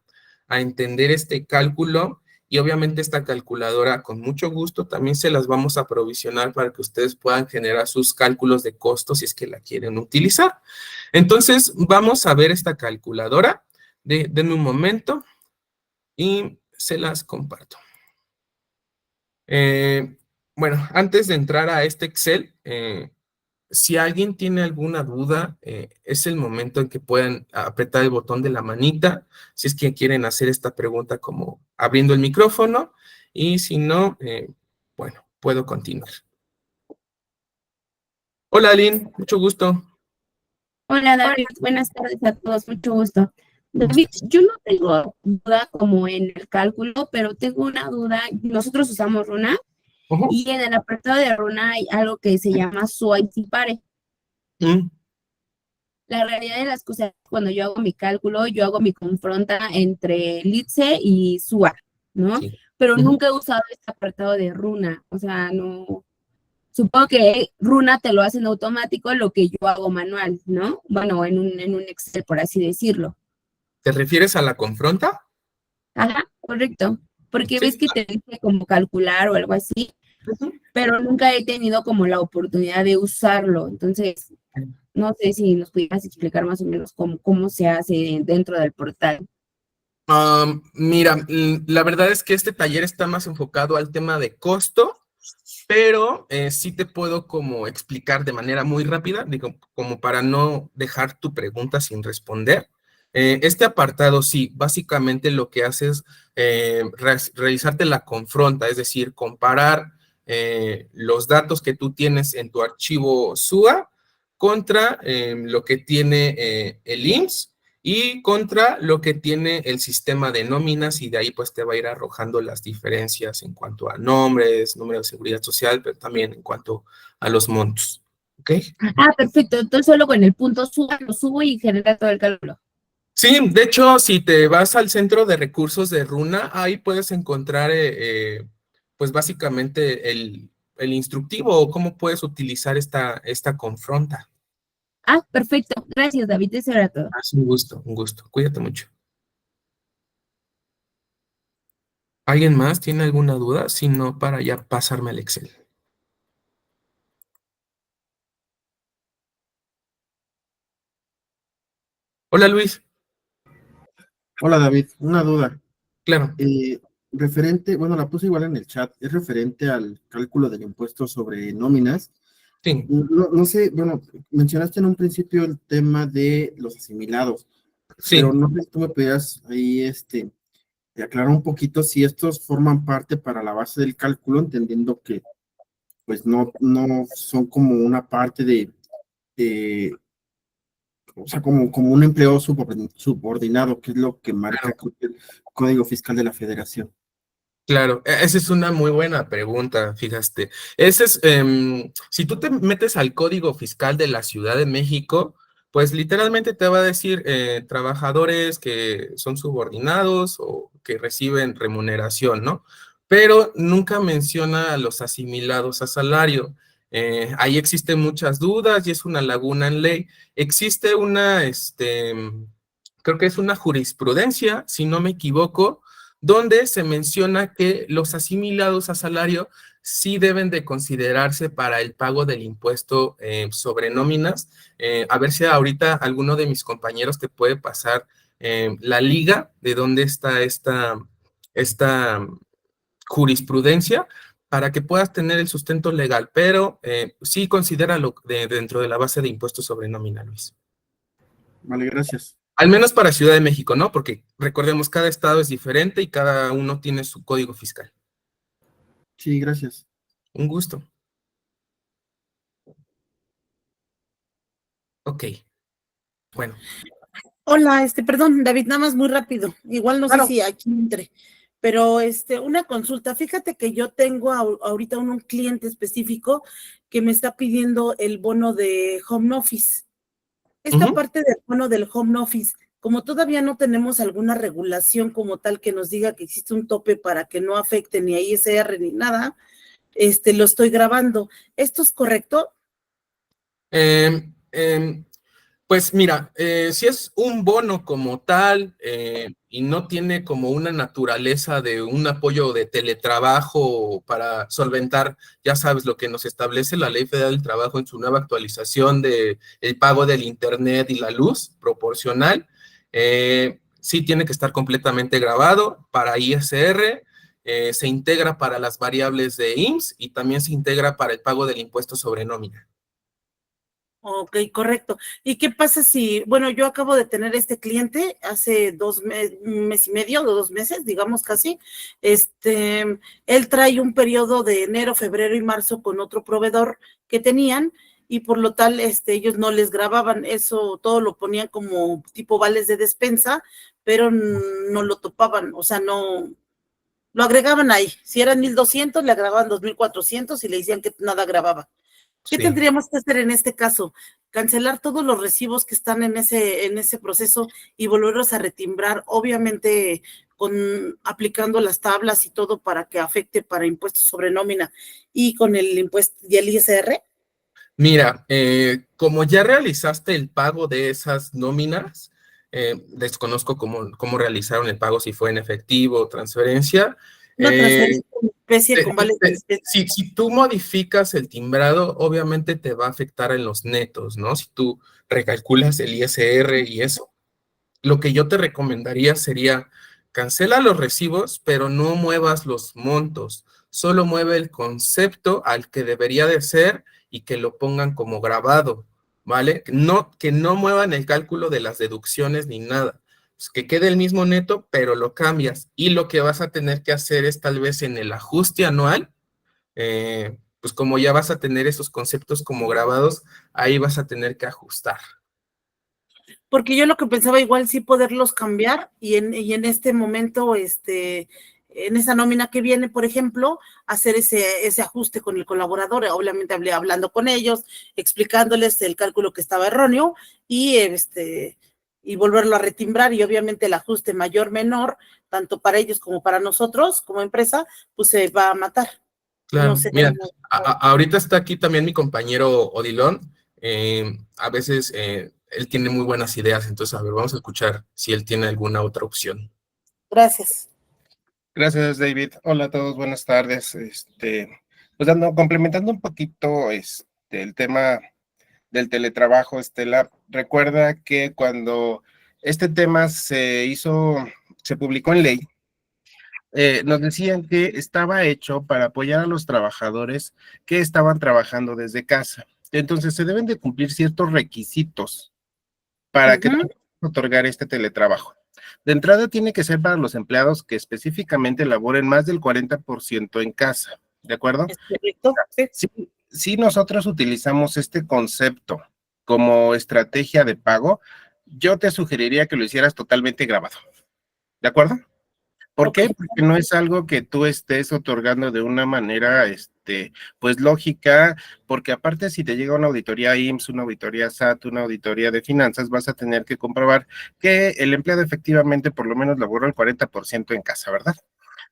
entender este cálculo y obviamente esta calculadora con mucho gusto también se las vamos a provisionar para que ustedes puedan generar sus cálculos de costos si es que la quieren utilizar. Entonces, vamos a ver esta calculadora. Denme un momento y se las comparto. Bueno, antes de entrar a este Excel, si alguien tiene alguna duda, es el momento en que puedan apretar el botón de la manita, si es que quieren hacer esta pregunta como abriendo el micrófono, y si no, bueno, puedo continuar. Hola, Aline, mucho gusto. Hola David, buenas tardes a todos, mucho gusto. David, yo no tengo duda como en el cálculo, pero tengo una duda. Nosotros usamos Runa y en el apartado de Runa hay algo que se llama swipe y pare. La realidad de las cosas, cuando yo hago mi cálculo, yo hago mi confronta entre Litze y SUA, ¿no? Sí. Pero nunca he usado este apartado de Runa, o sea, no. Supongo que Runa te lo hace en automático lo que yo hago manual, ¿no? Bueno, en un Excel, por así decirlo. ¿Te refieres a la confronta? Ajá, correcto. Porque Sí. ves que te dice como calcular o algo así, pero nunca he tenido como la oportunidad de usarlo. Entonces, no sé si nos pudieras explicar más o menos cómo se hace dentro del portal. Mira, la verdad es que este taller está más enfocado al tema de costo, pero sí te puedo como explicar de manera muy rápida, digo, como para no dejar tu pregunta sin responder. Este apartado sí, básicamente lo que hace es realizarte la confronta, es decir, comparar los datos que tú tienes en tu archivo SUA contra lo que tiene el IMSS y contra lo que tiene el sistema de nóminas, y de ahí pues te va a ir arrojando las diferencias en cuanto a nombres, número de seguridad social, pero también en cuanto a los montos. ¿Ok? Ah, perfecto. Entonces solo con el punto suba, lo subo y genera todo el cálculo. Sí, de hecho, si te vas al centro de recursos de Runa, ahí puedes encontrar pues básicamente el instructivo o cómo puedes utilizar esta confronta. Ah, perfecto. Gracias, David. Eso era todo. Es un gusto, un gusto. Cuídate mucho. ¿Alguien más tiene alguna duda? Si no, para ya pasarme al Excel. Hola Luis, Hola David, una duda. claro, Eh, Referente, bueno, la puse igual en el chat, es referente al cálculo del impuesto sobre nóminas. sí, No sé, bueno, mencionaste en un principio el tema de los asimilados, pero sí, no sé si tú me pudieras ahí aclarar un poquito si estos forman parte para la base del cálculo, entendiendo que pues no son como una parte de, o sea, como un empleo subordinado, que es lo que marca claro. creo que el Código Fiscal de la Federación. Claro, esa es una muy buena pregunta, fíjate. Si tú te metes al Código Fiscal de la Ciudad de México, pues literalmente te va a decir trabajadores que son subordinados o que reciben remuneración, ¿no? Pero nunca menciona a los asimilados a salario. Ahí existen muchas dudas y es una laguna en ley. Existe creo que es una jurisprudencia, si no me equivoco, donde se menciona que los asimilados a salario sí deben de considerarse para el pago del impuesto sobre nóminas. A ver si ahorita alguno de mis compañeros te puede pasar la liga de dónde está esta jurisprudencia para que puedas tener el sustento legal, pero sí considéralo dentro de la base de impuestos sobre nómina, Luis. Vale, gracias. Al menos para Ciudad de México, ¿no? Porque recordemos, cada estado es diferente y cada uno tiene su código fiscal. Sí, gracias. Un gusto. Ok, bueno. Hola, perdón, David, nada más muy rápido. Igual no sé Claro. si aquí entre, pero una consulta. Fíjate que yo tengo ahorita un cliente específico que me está pidiendo el bono de home office. Esta Ujú. parte del bono del home office, como todavía no tenemos alguna regulación como tal que nos diga que existe un tope para que no afecte ni a ISR ni nada, lo estoy grabando. ¿Esto es correcto? Em, em, Pues mira, si es un bono como tal y no tiene como una naturaleza de un apoyo de teletrabajo para solventar, ya sabes, lo que nos establece la Ley Federal del Trabajo en su nueva actualización de el pago del internet y la luz proporcional, sí tiene que estar completamente grabado para ISR, se integra para las variables de IMSS y también se integra para el pago del impuesto sobre nómina. Ok, correcto. ¿Y qué pasa si, bueno, yo acabo de tener este cliente hace un mes y medio, o 2 meses, digamos casi, él trae un periodo de enero, febrero y marzo con otro proveedor que tenían y por lo tal, ellos no les grababan eso, todo lo ponían como tipo vales de despensa, pero no lo topaban, o sea, no, lo agregaban ahí. Si eran 1,200, le agregaban 2,400 y le decían que nada grababa. ¿Qué Sí. tendríamos que hacer en este caso? Cancelar todos los recibos que están en ese proceso y volverlos a retimbrar, obviamente aplicando las tablas y todo para que afecte para impuestos sobre nómina y con el impuesto y el ISR. Mira, como ya realizaste el pago de esas nóminas, desconozco cómo realizaron el pago, si fue en efectivo o transferencia. Una transferencia en especie Te- con vales de te- despensa. si tú modificas el timbrado, obviamente te va a afectar en los netos, ¿no? Si tú recalculas el ISR y eso. Lo que yo te recomendaría sería cancela los recibos, pero no muevas los montos, solo mueve el concepto al que debería de ser y que lo pongan como grabado, ¿vale? Que no muevan el cálculo de las deducciones ni nada, pues que quede el mismo neto, pero lo cambias. Y lo que vas a tener que hacer es tal vez en el ajuste anual, pues como ya vas a tener esos conceptos como grabados, ahí vas a tener que ajustar. Porque yo lo que pensaba igual sí poderlos cambiar y en este momento, en esa nómina que viene, por ejemplo, hacer ese ajuste con el colaborador, obviamente hablando con ellos, explicándoles el cálculo que estaba erróneo y volverlo a retimbrar y obviamente el ajuste mayor, menor, tanto para ellos como para nosotros como empresa, pues se va a matar. No Claro, sé. mira, ahorita está aquí también mi compañero Odilon. A veces él tiene muy buenas ideas, entonces a ver, vamos a escuchar si él tiene alguna otra opción. Gracias. Gracias, David. Hola a todos, buenas tardes. Pues complementando un poquito el tema del teletrabajo, Estela, recuerda que cuando este tema se publicó en ley, nos decían que estaba hecho para apoyar a los trabajadores que estaban trabajando desde casa. Entonces, se deben de cumplir ciertos requisitos para que puedan otorgar este teletrabajo. De entrada, tiene que ser para los empleados que específicamente laboren más del 40% en casa, ¿de acuerdo? ¿Es correcto? Sí. Si nosotros utilizamos este concepto como estrategia de pago, yo te sugeriría que lo hicieras totalmente grabado, ¿de acuerdo? ¿Por qué? Porque no es algo que tú estés otorgando de una manera, pues lógica, porque aparte si te llega una auditoría IMSS, una auditoría SAT, una auditoría de finanzas, vas a tener que comprobar que el empleado efectivamente por lo menos laboró el 40% en casa, ¿verdad?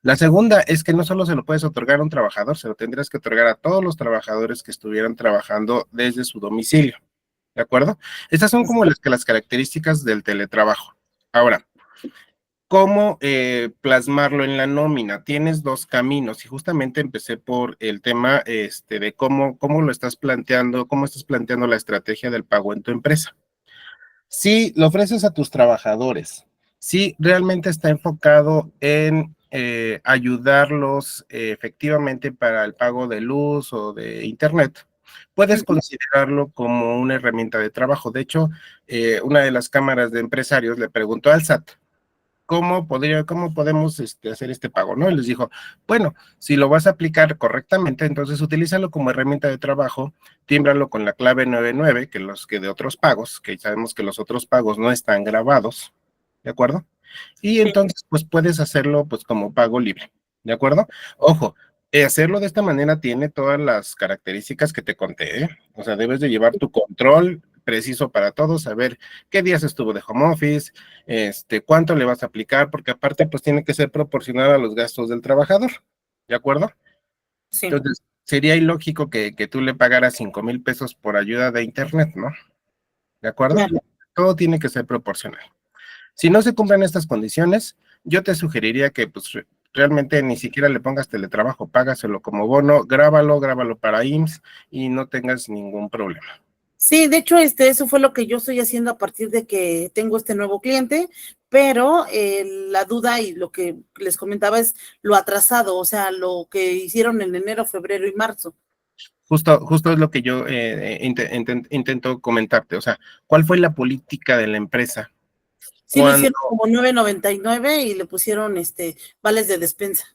La segunda es que no solo se lo puedes otorgar a un trabajador, se lo tendrás que otorgar a todos los trabajadores que estuvieran trabajando desde su domicilio, ¿de acuerdo? Estas son como las características del teletrabajo. Ahora, ¿cómo plasmarlo en la nómina? Tienes dos caminos y justamente empecé por el tema de cómo lo estás planteando, cómo estás planteando la estrategia del pago en tu empresa. Si lo ofreces a tus trabajadores, si realmente está enfocado en ayudarlos efectivamente para el pago de luz o de internet, puedes considerarlo como una herramienta de trabajo. De hecho, una de las cámaras de empresarios le preguntó al SAT, ¿cómo podemos hacer este pago? ¿No? Y les dijo, bueno, si lo vas a aplicar correctamente, entonces utilízalo como herramienta de trabajo, tímbralo con la clave 99, que de otros pagos, que sabemos que los otros pagos no están grabados, ¿de acuerdo? Y entonces, pues puedes hacerlo pues como pago libre, ¿de acuerdo? Ojo, hacerlo de esta manera tiene todas las características que te conté, ¿eh? O sea, debes de llevar tu control preciso para todos, saber qué días estuvo de home office, cuánto le vas a aplicar, porque aparte pues tiene que ser proporcional a los gastos del trabajador, ¿de acuerdo? Sí. Entonces, sería ilógico que tú le pagaras 5,000 pesos por ayuda de internet, ¿no? ¿De acuerdo? Claro. Todo tiene que ser proporcional. Si no se cumplen estas condiciones, yo te sugeriría que pues realmente ni siquiera le pongas teletrabajo, págaselo como bono, grábalo para IMSS y no tengas ningún problema. Sí, de hecho, eso fue lo que yo estoy haciendo a partir de que tengo este nuevo cliente, pero la duda y lo que les comentaba es lo atrasado, o sea, lo que hicieron en enero, febrero y marzo. Justo es lo que yo intento comentarte, o sea, ¿cuál fue la política de la empresa? Sí, lo hicieron como 9.99 y le pusieron vales de despensa.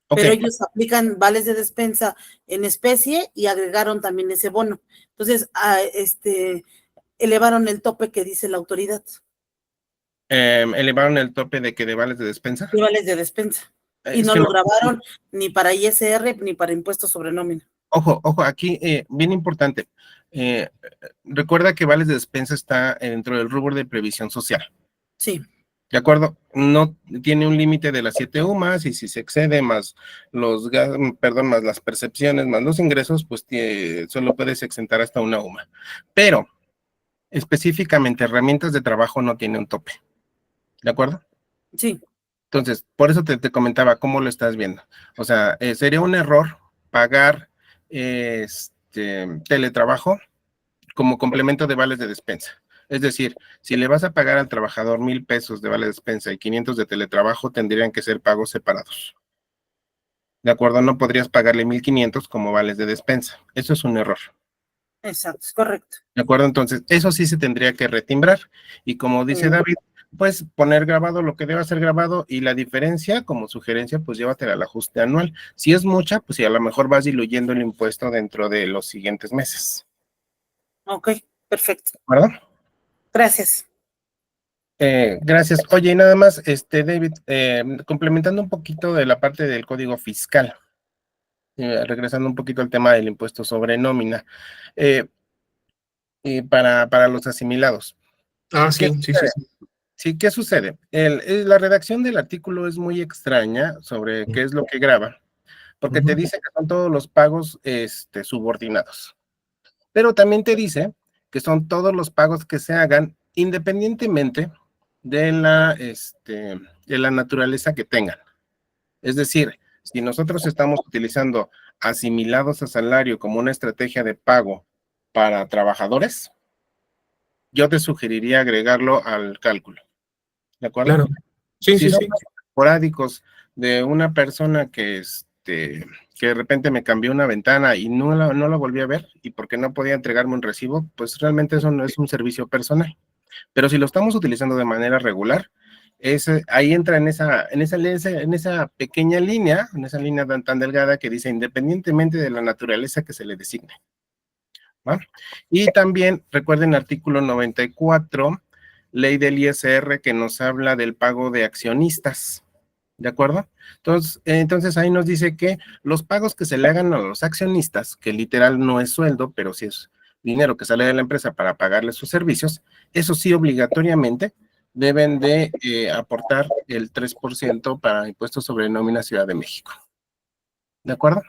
Okay. Pero ellos aplican vales de despensa en especie y agregaron también ese bono. Entonces, elevaron el tope que dice la autoridad. ¿Elevaron el tope de vales de despensa? De vales de despensa. Y no lo grabaron ni para ISR ni para impuestos sobre nómina. Ojo, aquí, bien importante. Recuerda que vales de despensa está dentro del rubro de previsión social. Sí. ¿De acuerdo? No tiene un límite de las 7 UMAS y si se excede más más las percepciones, más los ingresos, pues solo puedes exentar hasta una UMA. Pero, específicamente, herramientas de trabajo no tiene un tope. ¿De acuerdo? Sí. Entonces, por eso te comentaba cómo lo estás viendo. O sea, sería un error pagar teletrabajo como complemento de vales de despensa. Es decir, si le vas a pagar al trabajador 1,000 pesos de vale despensa y 500 de teletrabajo, tendrían que ser pagos separados. ¿De acuerdo? No podrías pagarle 1,500 como vales de despensa. Eso es un error. Exacto, es correcto. ¿De acuerdo? Entonces, eso sí se tendría que retimbrar. Y como dice David, pues poner grabado lo que deba ser grabado y la diferencia, como sugerencia, pues llévatela al ajuste anual. Si es mucha, pues sí, a lo mejor vas diluyendo el impuesto dentro de los siguientes meses. Ok, perfecto. ¿De acuerdo? Gracias. Gracias. Oye, y nada más, David, complementando un poquito de la parte del código fiscal, regresando un poquito al tema del impuesto sobre nómina, para los asimilados. Ah, ¿Qué sí, sí, sí, sucede? sí. Sí, ¿qué sucede? La redacción del artículo es muy extraña sobre qué es lo que graba, porque te dice que son todos los pagos subordinados, pero también te dice que son todos los pagos que se hagan independientemente de la naturaleza que tengan. Es decir, si nosotros estamos utilizando asimilados a salario como una estrategia de pago para trabajadores, yo te sugeriría agregarlo al cálculo. ¿De acuerdo? Claro. Sí, Si sí, son sí. pagos esporádicos de una persona que de repente me cambió una ventana y no la volví a ver, y porque no podía entregarme un recibo, pues realmente eso no es un servicio personal. Pero si lo estamos utilizando de manera regular, ahí entra en esa pequeña línea, en esa línea tan delgada que dice independientemente de la naturaleza que se le designe. ¿Va? Y también recuerden el artículo 94, ley del ISR, que nos habla del pago de accionistas. ¿De acuerdo? Entonces ahí nos dice que los pagos que se le hagan a los accionistas, que literal no es sueldo, pero sí es dinero que sale de la empresa para pagarle sus servicios, eso sí obligatoriamente deben de aportar el 3% para impuestos sobre nómina Ciudad de México. ¿De acuerdo?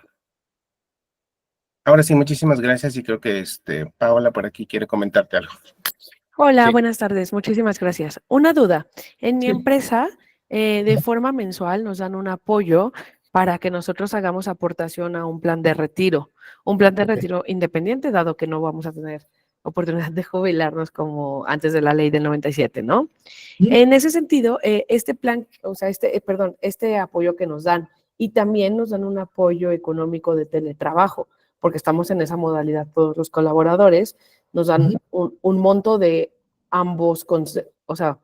Ahora sí, muchísimas gracias y creo que Paola por aquí quiere comentarte algo. Hola, Sí. buenas tardes. Muchísimas gracias. Una duda. En mi Sí. empresa, de forma mensual, nos dan un apoyo para que nosotros hagamos aportación a un plan de retiro. Un plan de retiro independiente, dado que no vamos a tener oportunidad de jubilarnos como antes de la ley del 97, ¿no? En ese sentido, este plan, o sea, este apoyo que nos dan, y también nos dan un apoyo económico de teletrabajo, porque estamos en esa modalidad todos los colaboradores, nos dan un monto de ambos, o sea,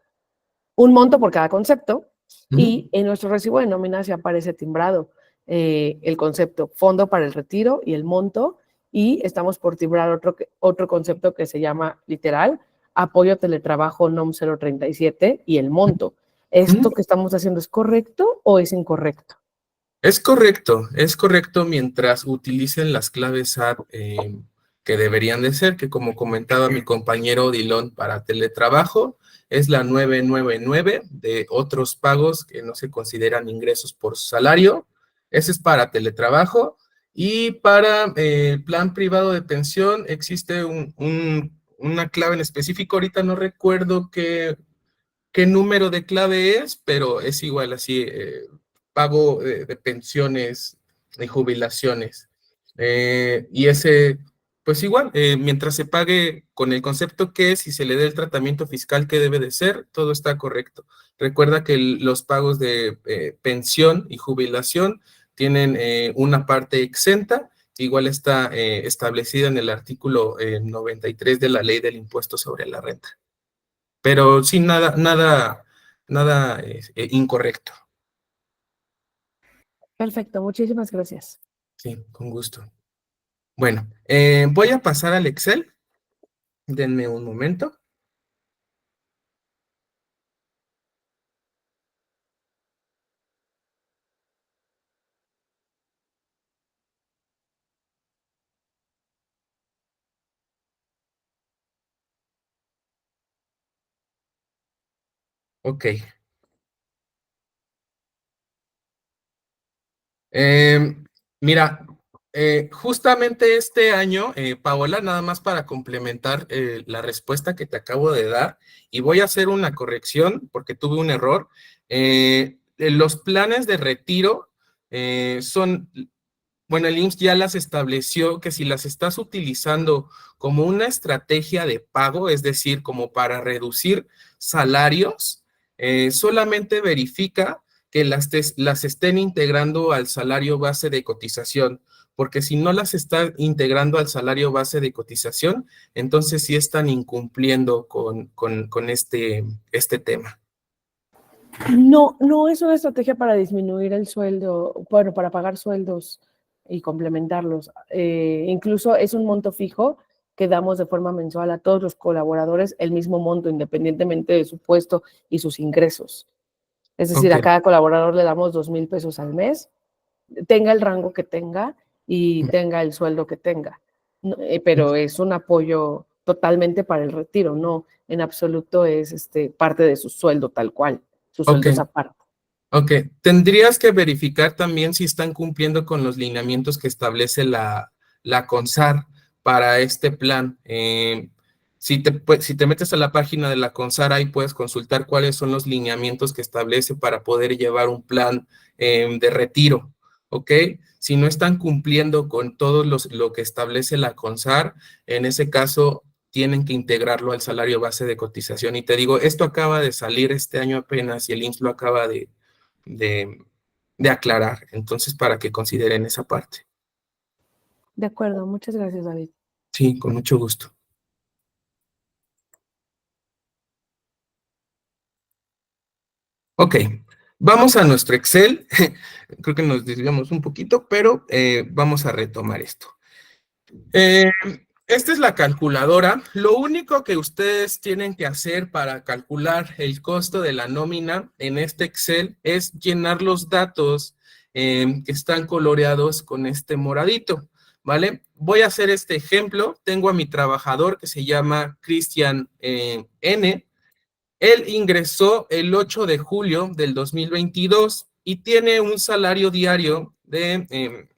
un monto por cada concepto, y en nuestro recibo de nómina se aparece timbrado el concepto fondo para el retiro y el monto, y estamos por timbrar otro concepto que se llama literal apoyo teletrabajo NOM 037 y el monto. ¿Esto que estamos haciendo es correcto o es incorrecto? Es correcto mientras utilicen las claves SAT que deberían de ser, que como comentaba mi compañero Dilón para teletrabajo, es la 999 de otros pagos que no se consideran ingresos por salario. Ese es para teletrabajo. Y para el plan privado de pensión existe una clave en específico. Ahorita no recuerdo qué número de clave es, pero es igual así, pago de pensiones y jubilaciones. Y ese, pues igual, mientras se pague con el concepto que es y se le dé el tratamiento fiscal que debe de ser, todo está correcto. Recuerda que los pagos de pensión y jubilación tienen una parte exenta, que igual está establecida en el artículo 93 de la Ley del Impuesto sobre la Renta. Pero sin nada incorrecto. Perfecto, muchísimas gracias. Sí, con gusto. Bueno, voy a pasar al Excel. Denme un momento. Ok. Mira, justamente este año, Paola, nada más para complementar la respuesta que te acabo de dar, y voy a hacer una corrección porque tuve un error. Los planes de retiro son bueno, el IMSS ya las estableció que si las estás utilizando como una estrategia de pago, es decir, como para reducir salarios, solamente verifica que las estén integrando al salario base de cotización, porque si no las está integrando al salario base de cotización, entonces sí están incumpliendo con este tema. No, no es una estrategia para disminuir el sueldo, bueno, para pagar sueldos y complementarlos. Incluso es un monto fijo que damos de forma mensual a todos los colaboradores, el mismo monto, independientemente de su puesto y sus ingresos. Es decir, a cada colaborador le damos 2,000 pesos al mes, tenga el rango que tenga y tenga el sueldo que tenga. Pero es un apoyo totalmente para el retiro, no en absoluto es parte de su sueldo tal cual. Sus sueldos aparte. Ok, tendrías que verificar también si están cumpliendo con los lineamientos que establece la CONSAR para este plan. Si te metes a la página de la CONSAR, ahí puedes consultar cuáles son los lineamientos que establece para poder llevar un plan de retiro, ¿ok? Si no están cumpliendo con todo lo que establece la CONSAR, en ese caso tienen que integrarlo al salario base de cotización. Y te digo, esto acaba de salir este año apenas y el IMSS lo acaba de aclarar. Entonces, para que consideren esa parte. De acuerdo, muchas gracias, David. Sí, con mucho gusto. Ok, vamos a nuestro Excel. Creo que nos desviamos un poquito, pero vamos a retomar esto. Esta es la calculadora. Lo único que ustedes tienen que hacer para calcular el costo de la nómina en este Excel es llenar los datos que están coloreados con este moradito, ¿vale? Voy a hacer este ejemplo. Tengo a mi trabajador que se llama Cristian N. Él ingresó el 8 de julio del 2022 y tiene un salario diario de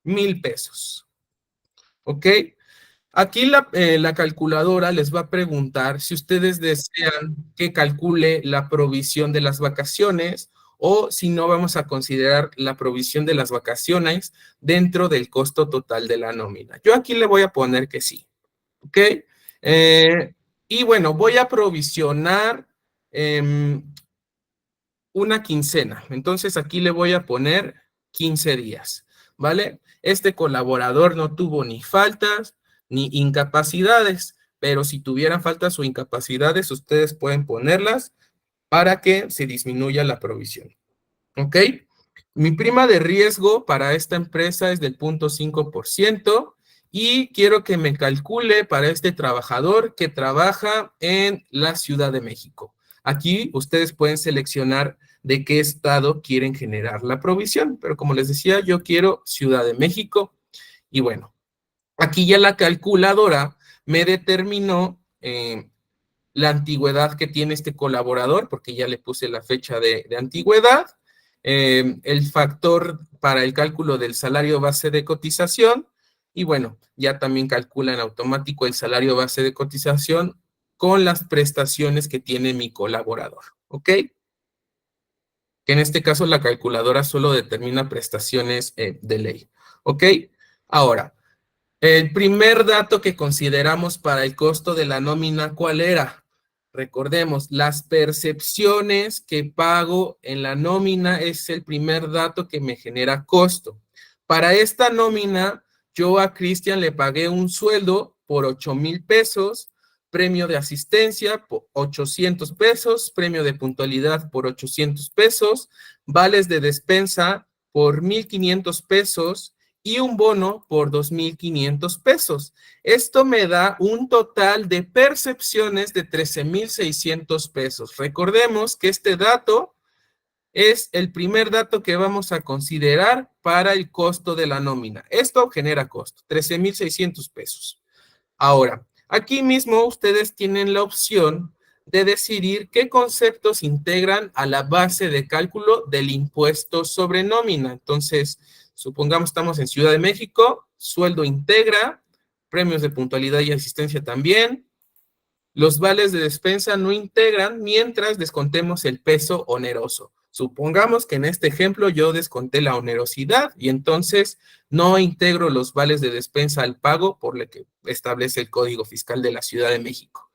1,000 pesos. ¿Ok? Aquí la calculadora les va a preguntar si ustedes desean que calcule la provisión de las vacaciones o si no vamos a considerar la provisión de las vacaciones dentro del costo total de la nómina. Yo aquí le voy a poner que sí. ¿Ok? Y bueno, voy a provisionar una quincena. Entonces aquí le voy a poner 15 días, ¿vale? Este colaborador no tuvo ni faltas ni incapacidades, pero si tuvieran faltas o incapacidades, ustedes pueden ponerlas para que se disminuya la provisión. ¿Ok? Mi prima de riesgo para esta empresa es del 0.5% y quiero que me calcule para este trabajador que trabaja en la Ciudad de México. Aquí ustedes pueden seleccionar de qué estado quieren generar la provisión, pero como les decía, yo quiero Ciudad de México y bueno, aquí ya la calculadora me determinó la antigüedad que tiene este colaborador, porque ya le puse la fecha de antigüedad, el factor para el cálculo del salario base de cotización, y bueno, ya también calcula en automático el salario base de cotización con las prestaciones que tiene mi colaborador, ¿ok? Que en este caso la calculadora solo determina prestaciones de ley, ¿ok? Ahora, el primer dato que consideramos para el costo de la nómina, ¿cuál era? Recordemos, las percepciones que pago en la nómina es el primer dato que me genera costo. Para esta nómina, yo a Cristian le pagué un sueldo por 8,000 pesos, premio de asistencia por 800 pesos, premio de puntualidad por 800 pesos, vales de despensa por 1,500 pesos, y un bono por 2,500 pesos. Esto me da un total de percepciones de 13,600 pesos. Recordemos que este dato es el primer dato que vamos a considerar para el costo de la nómina. Esto genera costo, 13,600 pesos. Ahora, aquí mismo ustedes tienen la opción de decidir qué conceptos integran a la base de cálculo del impuesto sobre nómina. Entonces, supongamos estamos en Ciudad de México, sueldo integra, premios de puntualidad y asistencia también. Los vales de despensa no integran mientras descontemos el peso oneroso. Supongamos que en este ejemplo yo desconté la onerosidad y entonces no integro los vales de despensa al pago por lo que establece el Código Fiscal de la Ciudad de México.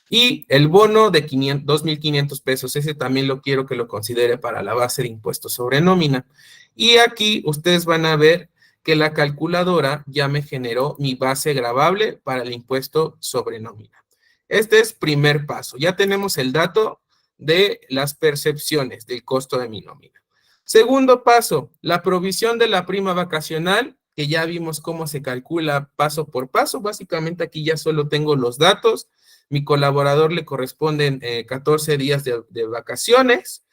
Y el bono de 2,500 pesos, ese también lo quiero que lo considere para la base de impuestos sobre nómina. Y aquí ustedes van a ver que la calculadora ya me generó mi base gravable para el impuesto sobre nómina. Este es primer paso. Ya tenemos el dato de las percepciones del costo de mi nómina. Segundo paso, la provisión de la prima vacacional, que ya vimos cómo se calcula paso por paso. Básicamente aquí ya solo tengo los datos. Mi colaborador le corresponden 14 días de vacaciones.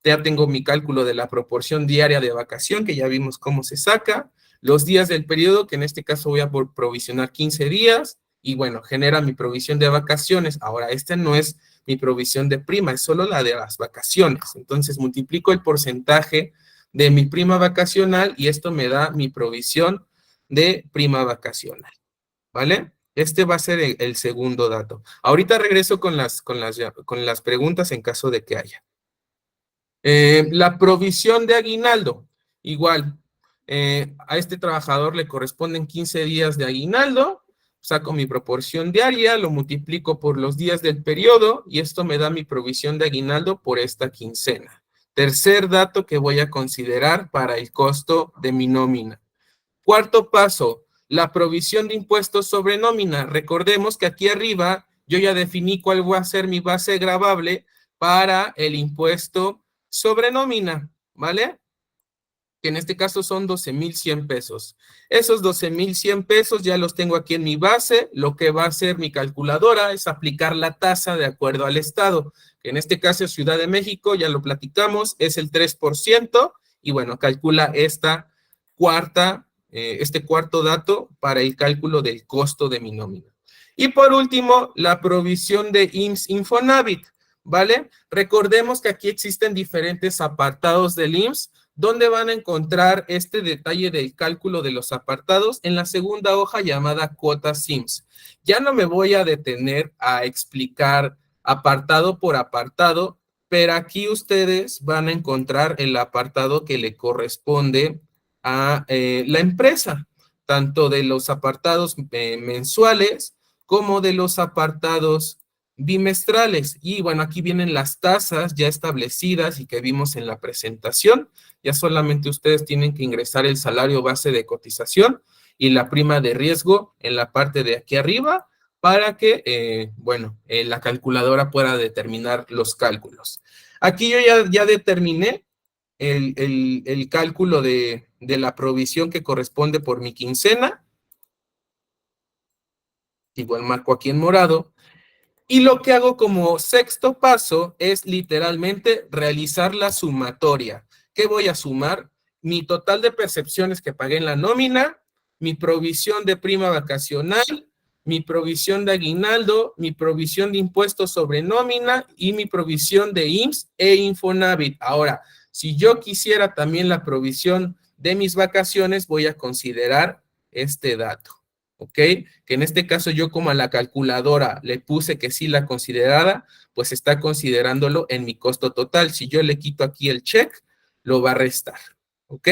Ya tengo mi cálculo de la proporción diaria de vacación, que ya vimos cómo se saca. Los días del periodo, que en este caso voy a provisionar 15 días. Y bueno, genera mi provisión de vacaciones. Ahora, esta no es mi provisión de prima, es solo la de las vacaciones. Entonces, multiplico el porcentaje de mi prima vacacional y esto me da mi provisión de prima vacacional, ¿vale? Este va a ser el segundo dato. Ahorita regreso con las preguntas en caso de que haya. La provisión de aguinaldo, igual, a este trabajador le corresponden 15 días de aguinaldo, saco mi proporción diaria, lo multiplico por los días del periodo y esto me da mi provisión de aguinaldo por esta quincena. Tercer dato que voy a considerar para el costo de mi nómina. Cuarto paso, la provisión de impuestos sobre nómina. Recordemos que aquí arriba yo ya definí cuál va a ser mi base gravable para el impuesto sobre nómina, ¿vale? Que en este caso son 12,100 pesos. Esos 12,100 pesos ya los tengo aquí en mi base. Lo que va a hacer mi calculadora es aplicar la tasa de acuerdo al estado, que en este caso Ciudad de México, ya lo platicamos, es el 3%, y bueno, calcula este cuarto dato para el cálculo del costo de mi nómina. Y por último, la provisión de IMSS Infonavit, ¿vale? Recordemos que aquí existen diferentes apartados del IMSS, donde van a encontrar este detalle del cálculo de los apartados en la segunda hoja llamada cuotas IMSS. Ya no me voy a detener a explicar apartado por apartado, pero aquí ustedes van a encontrar el apartado que le corresponde a la empresa, tanto de los apartados mensuales como de los apartados bimestrales. Y bueno, aquí vienen las tasas ya establecidas y que vimos en la presentación. Ya solamente ustedes tienen que ingresar el salario base de cotización y la prima de riesgo en la parte de aquí arriba para que, la calculadora pueda determinar los cálculos. Aquí yo ya determiné el cálculo de la provisión que corresponde por mi quincena. Igual marco aquí en morado. Y lo que hago como sexto paso es literalmente realizar la sumatoria. ¿Qué voy a sumar? Mi total de percepciones que pagué en la nómina, mi provisión de prima vacacional, mi provisión de aguinaldo, mi provisión de impuestos sobre nómina y mi provisión de IMSS e Infonavit. Ahora, si yo quisiera también la provisión de mis vacaciones, voy a considerar este dato. ¿Ok? Que en este caso yo como a la calculadora le puse que sí la considerara, pues está considerándolo en mi costo total. Si yo le quito aquí el check, lo va a restar. ¿Ok?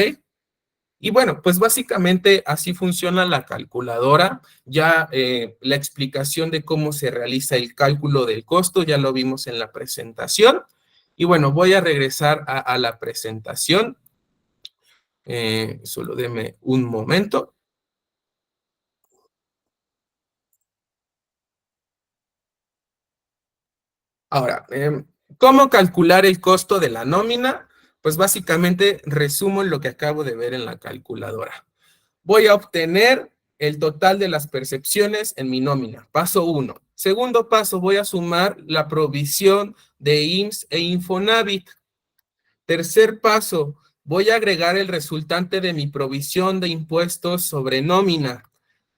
Y bueno, pues básicamente así funciona la calculadora. Ya la explicación de cómo se realiza el cálculo del costo ya lo vimos en la presentación. Y bueno, voy a regresar a la presentación. Solo denme un momento. Ahora, ¿cómo calcular el costo de la nómina? Pues básicamente resumo lo que acabo de ver en la calculadora. Voy a obtener el total de las percepciones en mi nómina. Paso 1. Segundo paso, voy a sumar la provisión de IMSS e Infonavit. Tercer paso, voy a agregar el resultante de mi provisión de impuestos sobre nómina.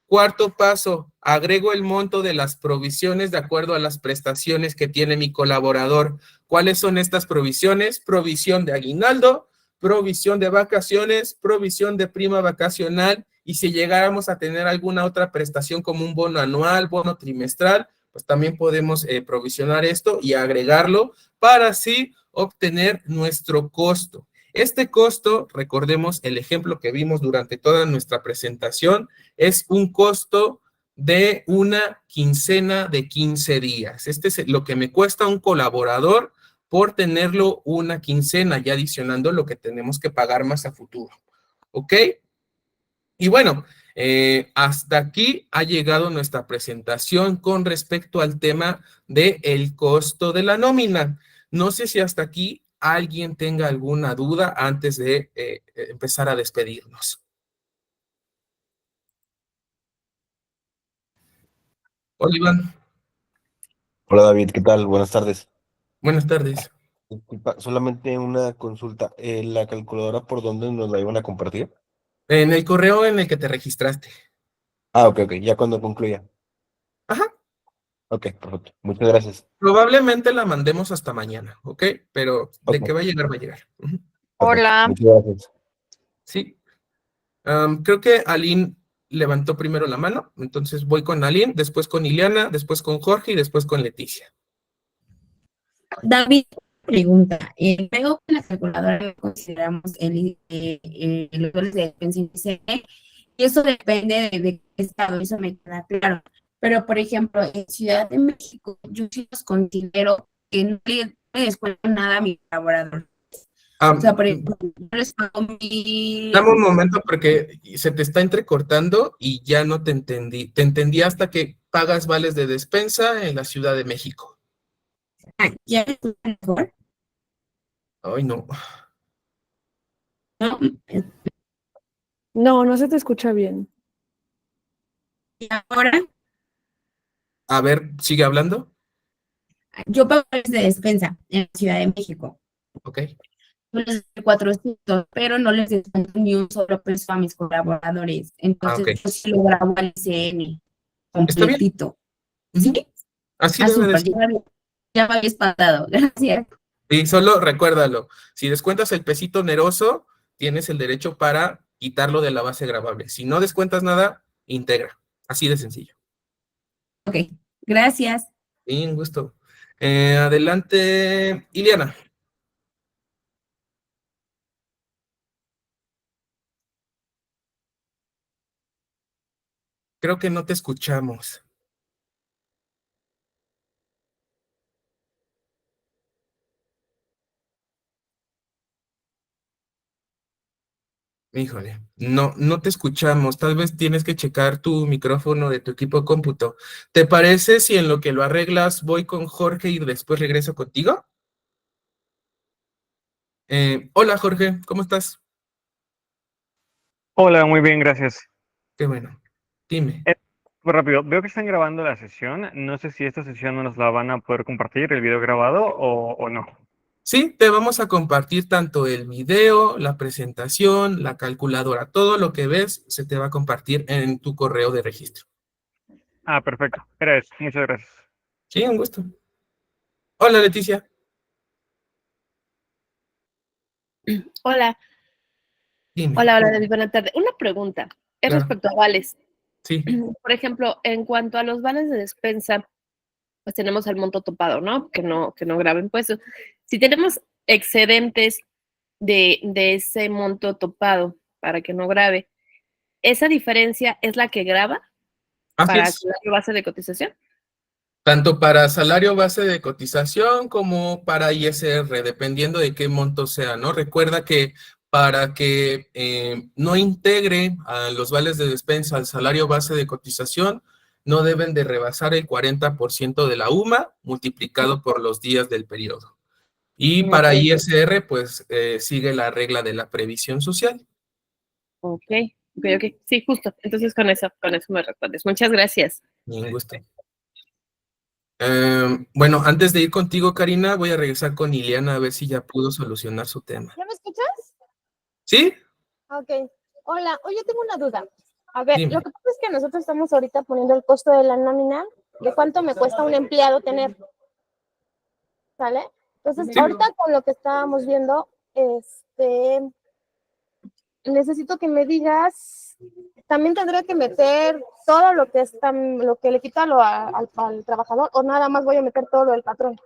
Cuarto paso, agrego el monto de las provisiones de acuerdo a las prestaciones que tiene mi colaborador. ¿Cuáles son estas provisiones? Provisión de aguinaldo, provisión de vacaciones, provisión de prima vacacional y si llegáramos a tener alguna otra prestación como un bono anual, bono trimestral, pues también podemos provisionar esto y agregarlo para así obtener nuestro costo. Este costo, recordemos el ejemplo que vimos durante toda nuestra presentación, es un costo de una quincena de 15 días. Este es lo que me cuesta un colaborador por tenerlo una quincena, ya adicionando lo que tenemos que pagar más a futuro. ¿Ok? Y bueno, hasta aquí ha llegado nuestra presentación con respecto al tema del costo de la nómina. No sé si hasta aquí alguien tenga alguna duda antes de empezar a despedirnos. Hola, Iván. Hola David, ¿qué tal? Buenas tardes. Buenas tardes. Disculpa, solamente una consulta. ¿La calculadora por dónde nos la iban a compartir? En el correo en el que te registraste. Ah, ok, ya cuando concluya. Ajá. Ok, perfecto. Muchas gracias. Probablemente la mandemos hasta mañana, ¿ok? Pero de que Ok, va a llegar, va a llegar. Ujú. perfecto. Hola. Muchas gracias. Sí. Creo que Aline levantó primero la mano, entonces voy con Aline, después con Ileana, después con Jorge y después con Leticia. David, pregunta, veo que en la calculadora consideramos los valores de despensa ICE, y eso depende de qué estado, eso me queda claro. Pero, por ejemplo, en Ciudad de México, yo sí los considero que no le descuento nada a mi colaborador. O sea, por ejemplo, yo les pago Dame un momento porque se te está entrecortando y ya no te entendí. Te entendí hasta que pagas vales de despensa en la Ciudad de México. ¿Ya me escuchan mejor? Ay, no. ¿No? No, no se te escucha bien. Y ahora A ver, sigue hablando. yo pago vales de despensa en la Ciudad de México. Ok. Yo les doy 400, pero no les descuento ni un solo peso a mis colaboradores. Ah, ok. Entonces, yo sí lo grabo al ICN Está bien. completito. Ujú. ¿Sí? Así Ah, debe de súper, ser. ya me había espantado. Gracias. Y solo recuérdalo, si descuentas el pesito oneroso, tienes el derecho para quitarlo de la base gravable. Si no descuentas nada, integra. Así de sencillo. Ok, gracias. Y un gusto. Adelante, Ileana. Creo que no te escuchamos. Híjole, no te escuchamos. Tal vez tienes que checar tu micrófono de tu equipo de cómputo. ¿Te parece si en lo que lo arreglas voy con Jorge y después regreso contigo? Hola Jorge, ¿cómo estás? Hola, muy bien, gracias. Qué bueno. Dime. Muy rápido, veo que están grabando la sesión. No sé si esta sesión no nos la van a poder compartir, el video grabado o no. Sí, te vamos a compartir tanto el video, la presentación, la calculadora, todo lo que ves se te va a compartir en tu correo de registro. Ah, perfecto. Era eso. Muchas gracias. Sí, un gusto. Hola Leticia, Hola, dime. hola, David, buenas tardes. Una pregunta, es Claro, respecto a vales. sí, Por ejemplo, en cuanto a los vales de despensa, pues tenemos el monto topado, ¿no? Que no graba impuestos. Si tenemos excedentes de ese monto topado para que no grave, ¿esa diferencia es la que graba así para es. la base de cotización? Tanto para salario base de cotización como para ISR, dependiendo de qué monto sea, ¿no? Recuerda que para que no integre a los vales de despensa al salario base de cotización, no deben de rebasar el 40% de la UMA multiplicado por los días del periodo. Y para Ok, ISR, pues sigue la regla de la previsión social. ok, ok. Sí, justo. Entonces con eso me respondes. Muchas gracias. Ningún gusto. Bueno, antes de ir contigo, Karina, voy a regresar con Ileana a ver si ya pudo solucionar su tema. ¿Ya me escuchas? ¿Sí? Ok. Hola, oye, tengo una duda. A ver, Dime. lo que pasa es que nosotros estamos ahorita poniendo el costo de la nómina de cuánto me cuesta un empleado tener, ¿sale? Entonces, Sí. ahorita con lo que estábamos viendo, necesito que me digas, también tendré que meter todo lo que lo que le quita al trabajador, o nada más voy a meter todo lo del patrón.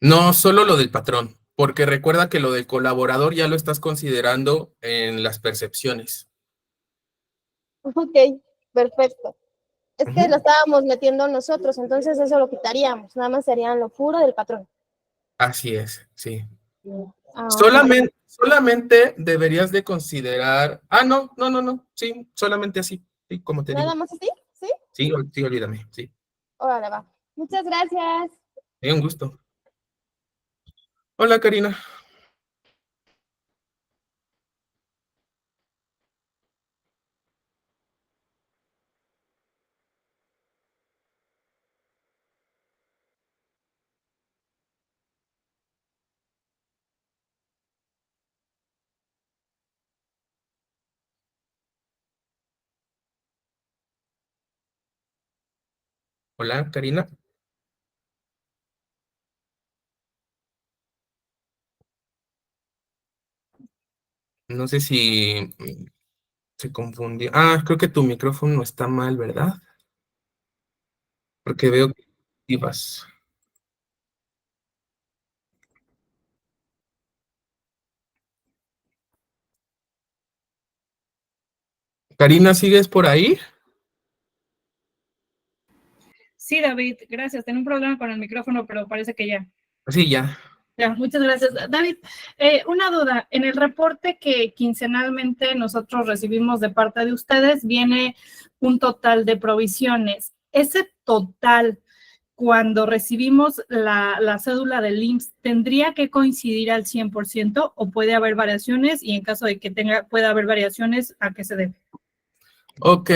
No, solo lo del patrón, porque recuerda que lo del colaborador ya lo estás considerando en las percepciones. Ok, perfecto. Es que lo estábamos metiendo nosotros, entonces eso lo quitaríamos, nada más serían lo puro del patrón. Así es, sí. Ok. Solamente deberías de considerar... no, sí, solamente así, sí, como te digo. ¿Nada más así? ¿Sí? Sí, sí, olvídame, sí. Órale, va. Muchas gracias. Un gusto. Hola, Karina. Hola, Karina. No sé si se confundió. Creo que tu micrófono está mal, ¿verdad? Porque veo que ibas. Karina, ¿sigues por ahí? Sí, David, gracias. Tenía un problema con el micrófono, pero parece que ya. Sí, ya. Ya, muchas gracias. David, una duda. En el reporte que quincenalmente nosotros recibimos de parte de ustedes, viene un total de provisiones. Ese total, cuando recibimos la cédula del IMSS, ¿tendría que coincidir al 100% o puede haber variaciones? Y en caso de que pueda haber variaciones, ¿a qué se debe? Ok.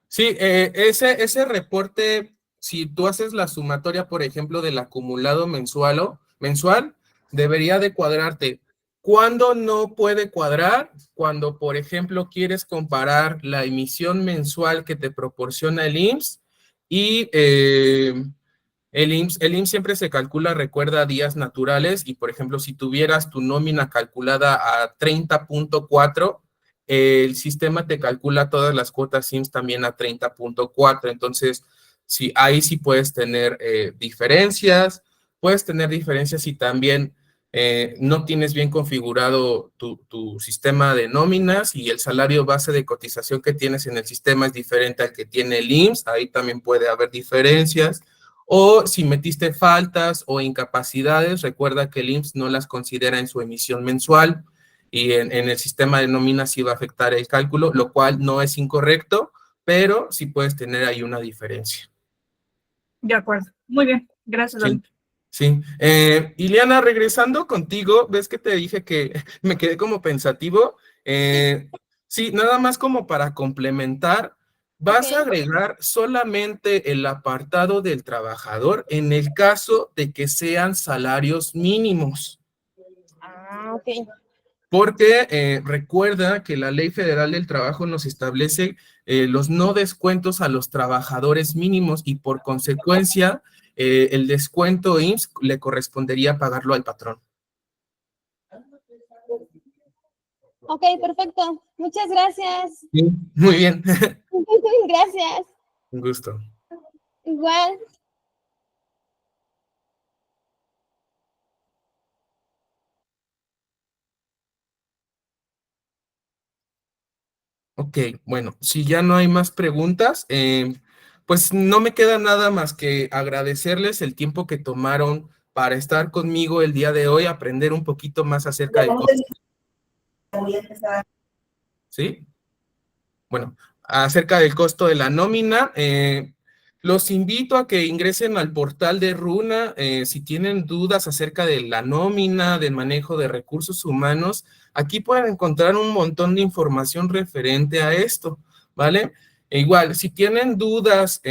Sí, ese reporte, si tú haces la sumatoria, por ejemplo, del acumulado mensual, debería de cuadrarte. ¿Cuándo no puede cuadrar? Cuando, por ejemplo, quieres comparar la emisión mensual que te proporciona el IMSS y el IMSS siempre se calcula, recuerda, días naturales y, por ejemplo, si tuvieras tu nómina calculada a 30.4, el sistema te calcula todas las cuotas IMSS también a 30.4. Entonces, sí, ahí sí puedes tener diferencias. Puedes tener diferencias si también no tienes bien configurado tu sistema de nóminas y el salario base de cotización que tienes en el sistema es diferente al que tiene el IMSS. Ahí también puede haber diferencias. O si metiste faltas o incapacidades, recuerda que el IMSS no las considera en su emisión mensual y en el sistema de nóminas sí va a afectar el cálculo, lo cual no es incorrecto, pero sí puedes tener ahí una diferencia. De acuerdo. Muy bien. Gracias, David. Sí. Ileana, regresando contigo, ves que te dije que me quedé como pensativo. Sí, nada más como para complementar. Vas a agregar solamente el apartado del trabajador en el caso de que sean salarios mínimos. Ok. Porque recuerda que la Ley Federal del Trabajo nos establece los no descuentos a los trabajadores mínimos y por consecuencia el descuento IMSS le correspondería pagarlo al patrón. Ok, perfecto. Muchas gracias. Sí, muy bien. Gracias. Un gusto. Igual. Ok, bueno, si ya no hay más preguntas, pues no me queda nada más que agradecerles el tiempo que tomaron para estar conmigo el día de hoy, aprender un poquito más acerca del costo. ¿Sí? Bueno, acerca del costo de la nómina, los invito a que ingresen al portal de Runa. Si tienen dudas acerca de la nómina, del manejo de recursos humanos, aquí pueden encontrar un montón de información referente a esto, ¿vale? E igual, si tienen dudas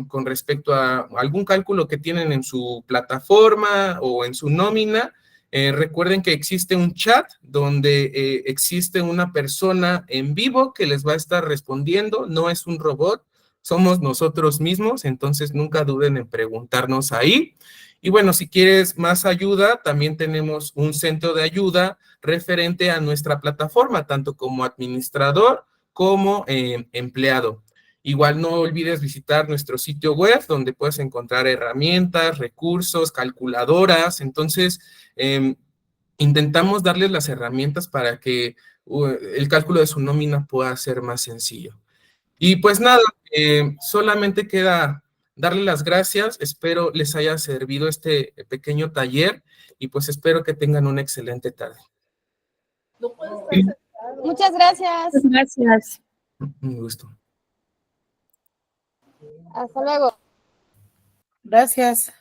con respecto a algún cálculo que tienen en su plataforma o en su nómina, recuerden que existe un chat donde existe una persona en vivo que les va a estar respondiendo, no es un robot, somos nosotros mismos, entonces nunca duden en preguntarnos ahí. Y bueno, si quieres más ayuda, también tenemos un centro de ayuda referente a nuestra plataforma, tanto como administrador como empleado. Igual no olvides visitar nuestro sitio web donde puedes encontrar herramientas, recursos, calculadoras. Entonces, intentamos darles las herramientas para que el cálculo de su nómina pueda ser más sencillo. Y pues nada, solamente queda darle las gracias. Espero les haya servido este pequeño taller y pues espero que tengan una excelente tarde. Muchas gracias. Gracias. Un gusto. Hasta luego. Gracias.